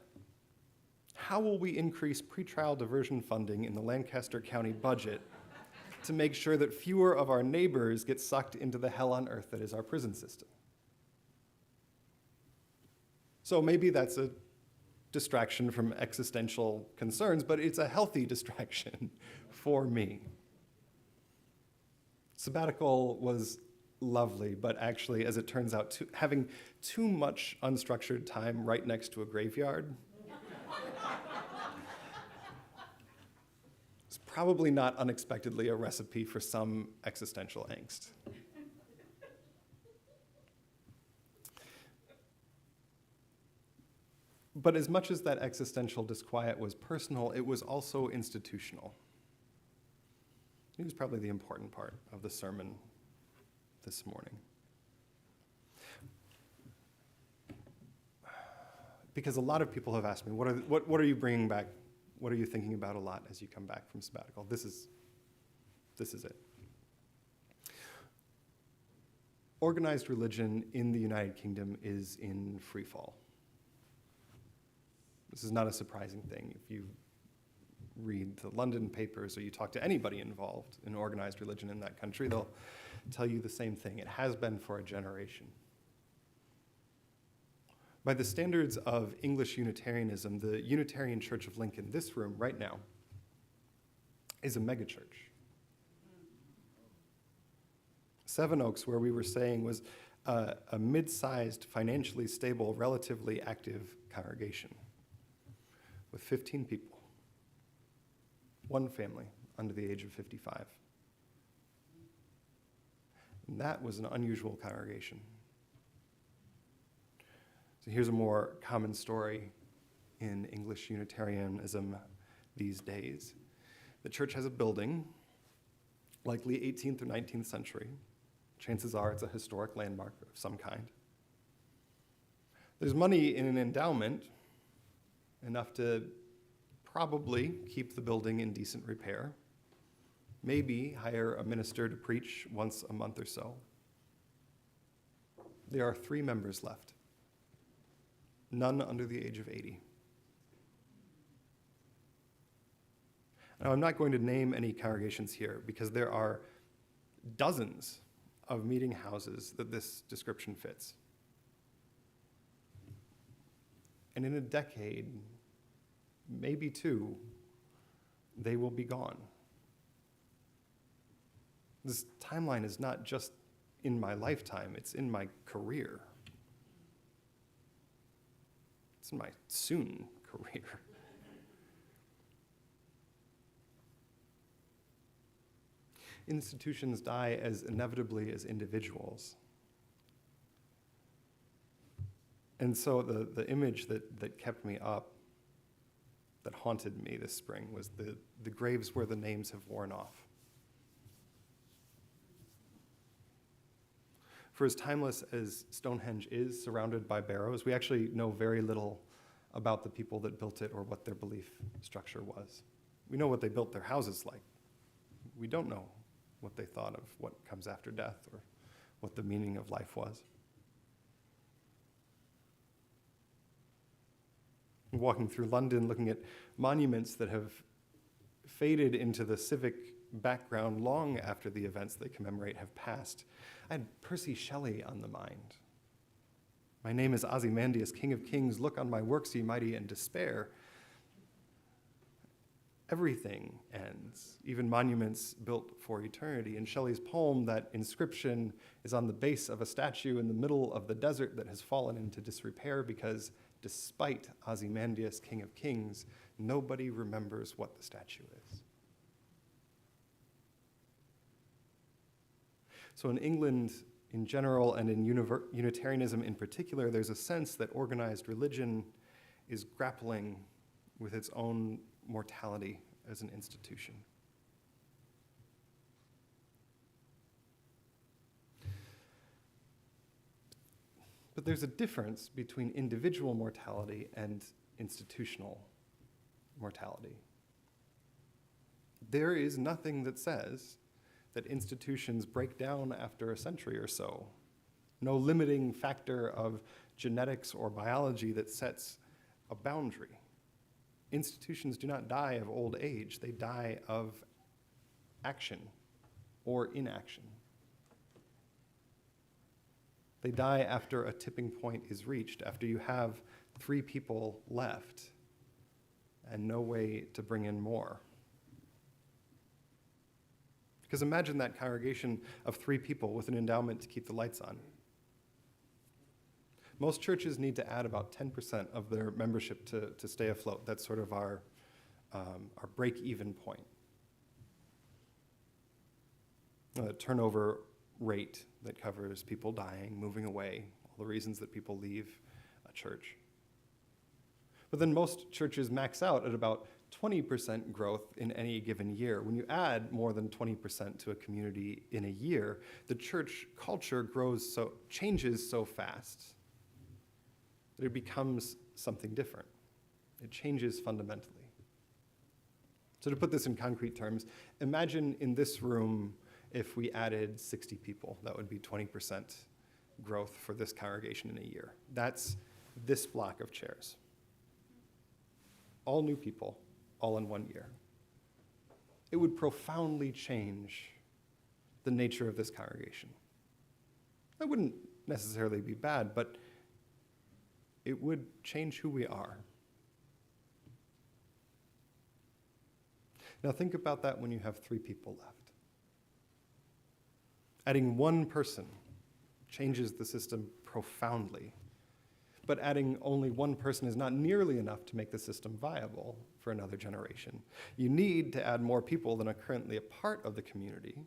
S3: how will we increase pretrial diversion funding in the Lancaster County budget to make sure that fewer of our neighbors get sucked into the hell on earth that is our prison system? So maybe that's a distraction from existential concerns, but it's a healthy distraction for me. Sabbatical was lovely, but actually, as it turns out, having too much unstructured time right next to a graveyard is probably not unexpectedly a recipe for some existential angst. But as much as that existential disquiet was personal, it was also institutional. It was probably the important part of the sermon this morning. Because a lot of people have asked me, what are you bringing back? What are you thinking about a lot as you come back from sabbatical? This is it. Organized religion in the United Kingdom is in free fall. This is not a surprising thing. If you read the London papers or you talk to anybody involved in organized religion in that country, they'll tell you the same thing. It has been for a generation. By the standards of English Unitarianism, the Unitarian Church of Lincoln, this room right now, is a megachurch. Seven Oaks, where we were staying, was a mid-sized, financially stable, relatively active congregation with 15 people, one family under the age of 55. And that was an unusual congregation. So here's a more common story in English Unitarianism these days. The church has a building likely 18th or 19th century. Chances are it's a historic landmark of some kind. There's money in an endowment, enough to probably keep the building in decent repair, maybe hire a minister to preach once a month or so. There are 3 members left, none under the age of 80. Now, I'm not going to name any congregations here because there are dozens of meeting houses that this description fits. And in a decade, maybe 2, they will be gone. This timeline is not just in my lifetime, it's in my career. It's in my soon career. Institutions die as inevitably as individuals. And so the image that kept me up, that haunted me this spring, was the graves where the names have worn off. For as timeless as Stonehenge is, surrounded by barrows, we actually know very little about the people that built it or what their belief structure was. We know what they built their houses like. We don't know what they thought of what comes after death or what the meaning of life was. Walking through London, looking at monuments that have faded into the civic background long after the events they commemorate have passed. I had Percy Shelley on the mind. My name is Ozymandias, King of Kings. Look on my works, ye mighty, and despair. Everything ends, even monuments built for eternity. In Shelley's poem, that inscription is on the base of a statue in the middle of the desert that has fallen into disrepair because, despite Ozymandias, King of Kings, nobody remembers what the statue is. So in England in general and in Unitarianism in particular, there's a sense that organized religion is grappling with its own mortality as an institution. But there's a difference between individual mortality and institutional mortality. There is nothing that says that institutions break down after a century or so. No limiting factor of genetics or biology that sets a boundary. Institutions do not die of old age, they die of action or inaction. They die after a tipping point is reached, after you have 3 people left and no way to bring in more. Because imagine that congregation of 3 people with an endowment to keep the lights on. Most churches need to add about 10% of their membership to stay afloat. That's sort of our break-even point. A turnover rate that covers people dying, moving away, all the reasons that people leave a church. But then most churches max out at about 20% growth in any given year. When you add more than 20% to a community in a year, the church culture changes so fast that it becomes something different. It changes fundamentally. So to put this in concrete terms, imagine in this room if we added 60 people. That would be 20% growth for this congregation in a year. That's this block of chairs. All new people, all in 1 year. It would profoundly change the nature of this congregation. That wouldn't necessarily be bad, but it would change who we are. Now think about that when you have 3 people left. Adding 1 person changes the system profoundly, but adding only 1 person is not nearly enough to make the system viable for another generation. You need to add more people than are currently a part of the community.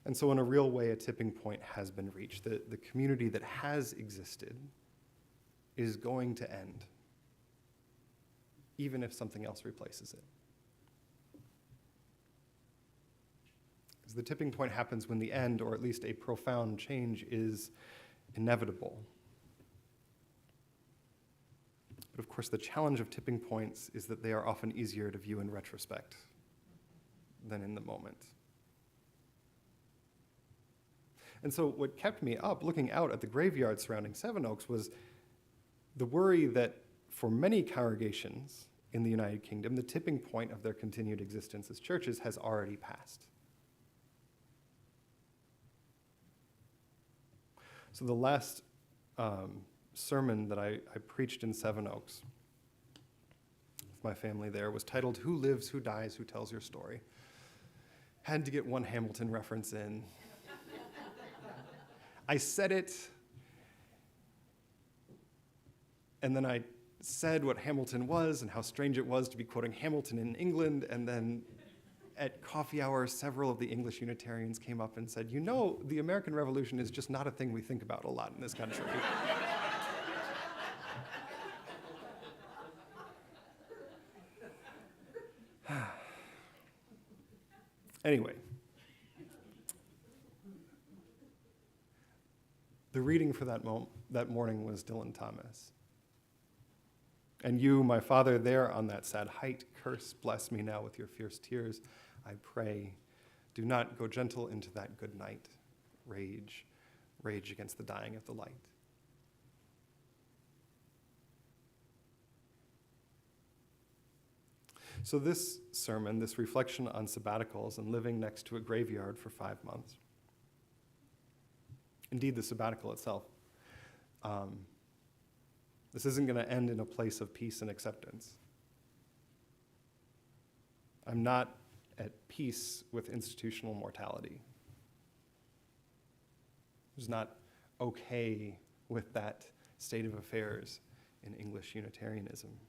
S3: And so in a real way, a tipping point has been reached. The community that has existed is going to end, even if something else replaces it. Because the tipping point happens when the end, or at least a profound change, is inevitable. But of course, the challenge of tipping points is that they are often easier to view in retrospect than in the moment. And so what kept me up looking out at the graveyard surrounding Sevenoaks was the worry that for many congregations in the United Kingdom, the tipping point of their continued existence as churches has already passed. So the last sermon that I preached in Sevenoaks with my family there was titled, "Who Lives, Who Dies, Who Tells Your Story?" Had to get one Hamilton reference in. I said it, and then I said what Hamilton was and how strange it was to be quoting Hamilton in England, and then at coffee hour, several of the English Unitarians came up and said, "You know, the American Revolution is just not a thing we think about a lot in this country." Anyway, the reading for that morning was Dylan Thomas. "And you, my Father, there on that sad height, curse, bless me now with your fierce tears. I pray, do not go gentle into that good night. Rage, rage against the dying of the light." So this sermon, this reflection on sabbaticals and living next to a graveyard for 5 months, indeed the sabbatical itself, this isn't going to end in a place of peace and acceptance. I'm not at peace with institutional mortality. I was not okay with that state of affairs in English Unitarianism.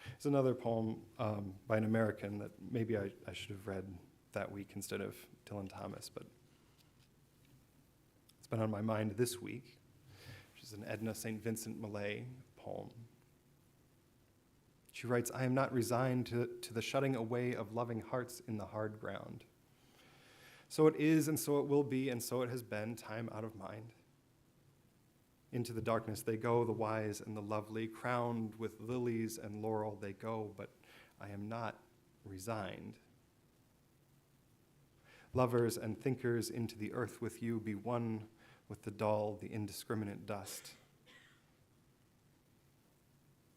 S3: There's another poem by an American that maybe I should have read that week instead of Dylan Thomas, but it's been on my mind this week, which is an Edna St. Vincent Millay poem. She writes, "I am not resigned to the shutting away of loving hearts in the hard ground. So it is, and so it will be, and so it has been, time out of mind. Into the darkness they go, the wise and the lovely, crowned with lilies and laurel they go, but I am not resigned. Lovers and thinkers into the earth with you, be one with the dull, the indiscriminate dust.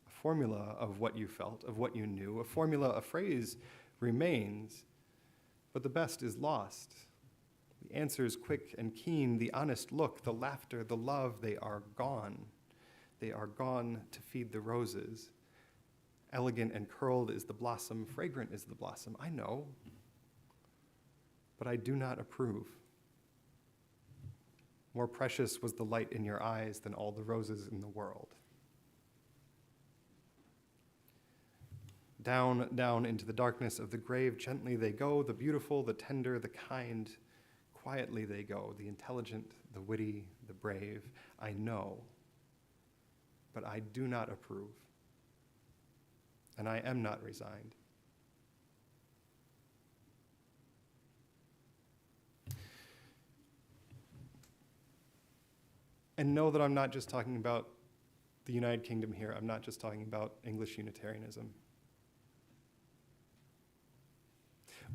S3: A formula of what you felt, of what you knew, a formula, a phrase remains, but the best is lost. The answers quick and keen, the honest look, the laughter, the love, they are gone. They are gone to feed the roses. Elegant and curled is the blossom, fragrant is the blossom, I know, but I do not approve. More precious was the light in your eyes than all the roses in the world." Down, down into the darkness of the grave, gently they go, the beautiful, the tender, the kind. Quietly they go, the intelligent, the witty, the brave. I know, but I do not approve, and I am not resigned. And know that I'm not just talking about the United Kingdom here. I'm not just talking about English Unitarianism.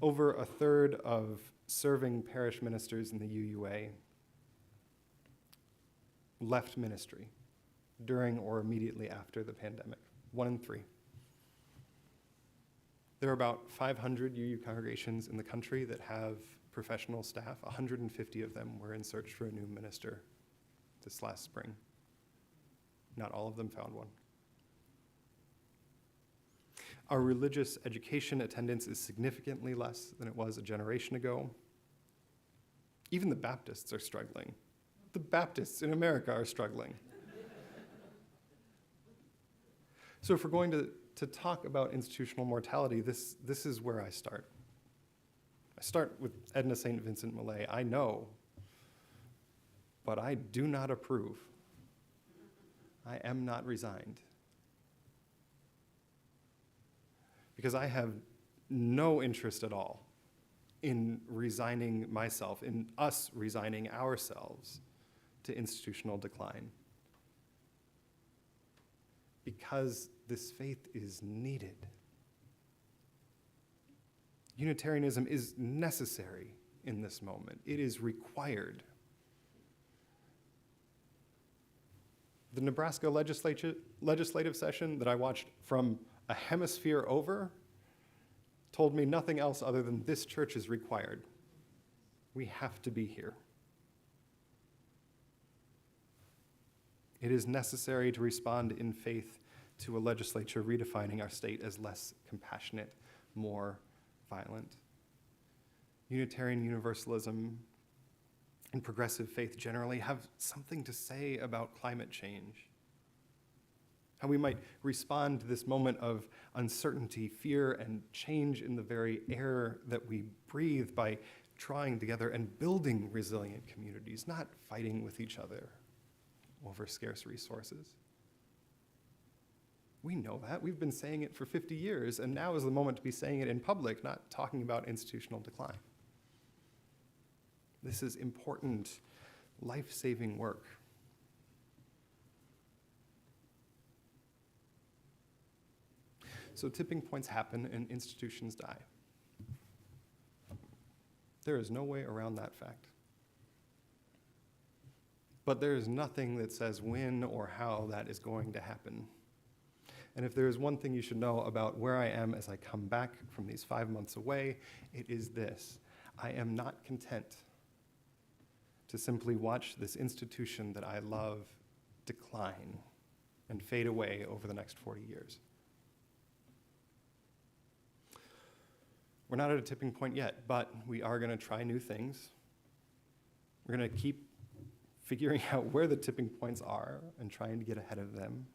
S3: Over a third of serving parish ministers in the UUA left ministry during or immediately after the pandemic. 1 in 3. There are about 500 UU congregations in the country that have professional staff. 150 of them were in search for a new minister this last spring. Not all of them found one. Our religious education attendance is significantly less than it was a generation ago. Even the Baptists are struggling. The Baptists in America are struggling. So if we're going to talk about institutional mortality, this is where I start. I start with Edna St. Vincent Millay. I know, but I do not approve. I am not resigned. because I have no interest at all in resigning myself, in us resigning ourselves to institutional decline. Because this faith is needed. Unitarianism is necessary in this moment. It is required. The Nebraska legislative session that I watched from a hemisphere over told me nothing else other than this church is required. We have to be here. It is necessary to respond in faith to a legislature redefining our state as less compassionate, more violent. Unitarian Universalism and progressive faith generally have something to say about climate change. How we might respond to this moment of uncertainty, fear, and change in the very air that we breathe by drawing together and building resilient communities, not fighting with each other over scarce resources. We know that. We've been saying it for 50 years, and now is the moment to be saying it in public, not talking about institutional decline. This is important, life-saving work. So tipping points happen and institutions die. There is no way around that fact. But there is nothing that says when or how that is going to happen. And if there is one thing you should know about where I am as I come back from these 5 months away, it is this: I am not content to simply watch this institution that I love decline and fade away over the next 40 years. We're not at a tipping point yet, but we are going to try new things. We're going to keep figuring out where the tipping points are and trying to get ahead of them.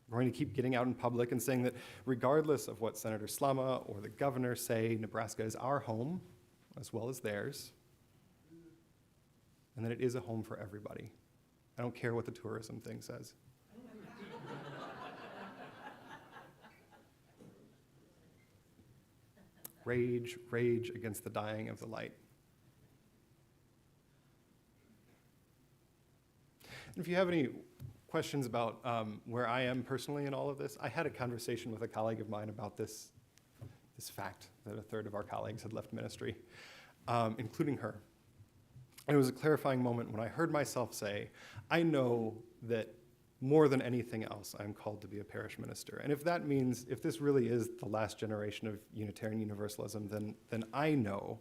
S3: We're going to keep getting out in public and saying that regardless of what Senator Slama or the governor say, Nebraska is our home as well as theirs, and that it is a home for everybody. I don't care what the tourism thing says. Rage, rage against the dying of the light. And if you have any questions about where I am personally in all of this, I had a conversation with a colleague of mine about this fact that a third of our colleagues had left ministry, including her. And it was a clarifying moment when I heard myself say, I know that more than anything else, I'm called to be a parish minister. And if that means, if this really is the last generation of Unitarian Universalism, then I know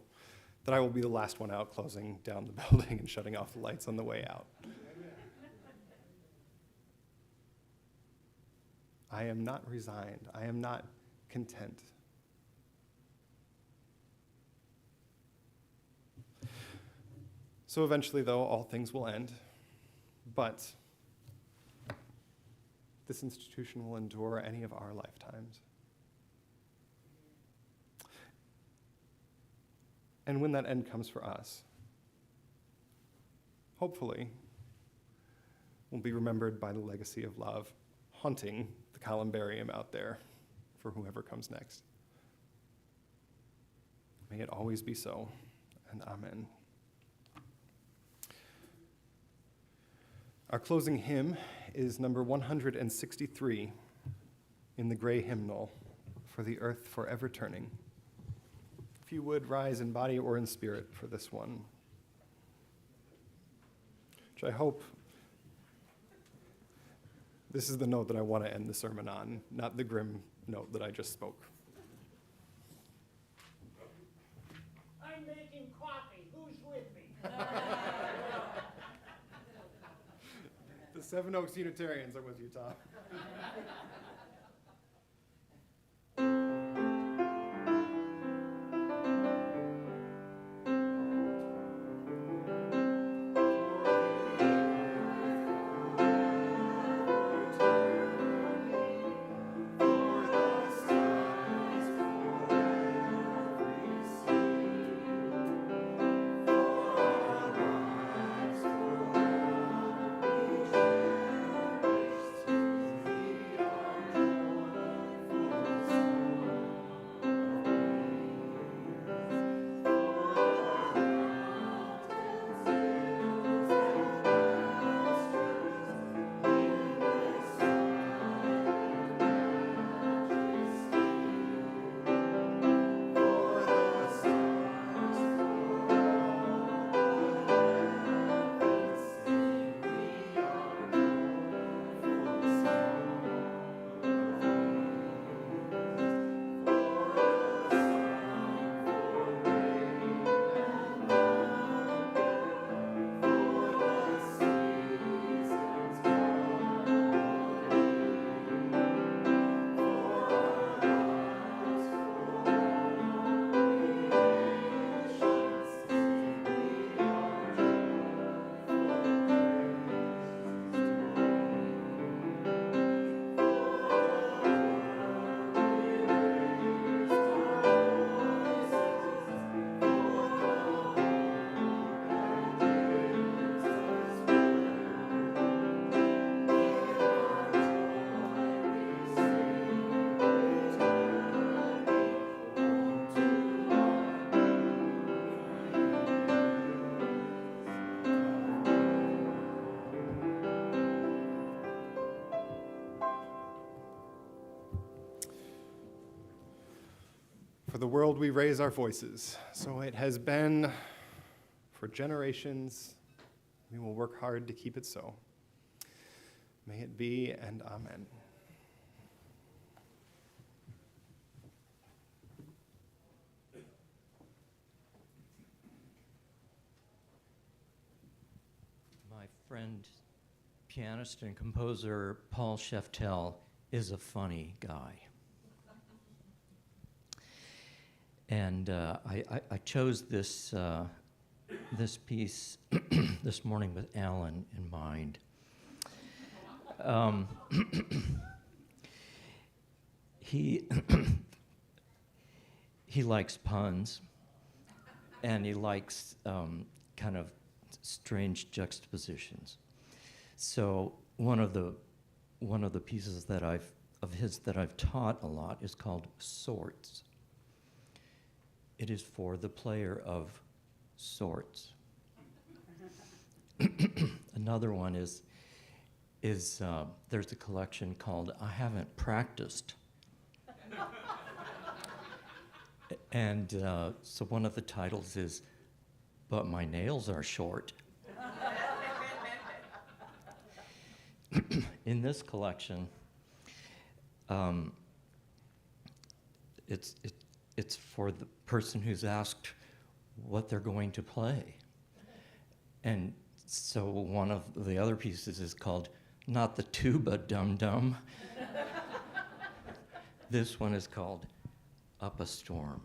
S3: that I will be the last one out, closing down the building and shutting off the lights on the way out. I am not resigned. I am not content. So eventually, though, all things will end. But this institution will endure any of our lifetimes. And when that end comes for us, hopefully, we'll be remembered by the legacy of love haunting the columbarium out there for whoever comes next. May it always be so, and amen. Our closing hymn is number 163 in the gray hymnal, For the Earth Forever Turning. If you would rise in body or in spirit for this one, which I hope this is the note that I want to end the sermon on, not the grim note that I just spoke.
S6: I'm making coffee. Who's with me?
S3: The Seven Oaks Unitarians are with you, Tom. For the world we raise our voices. So it has been for generations. We will work hard to keep it so. May it be, and amen.
S2: My friend, pianist and composer Paul Sheftel is a funny guy. And I chose this piece this morning with Alan in mind. He likes puns, and he likes kind of strange juxtapositions. So one of the pieces that I've taught a lot is called Sorts. It is for the player of sorts. Another one is there's a collection called I Haven't Practiced. And so one of the titles is But My Nails Are Short. In this collection, it's for the person who's asked what they're going to play. And so one of the other pieces is called Not the Tuba Dum Dum. This one is called Up a Storm.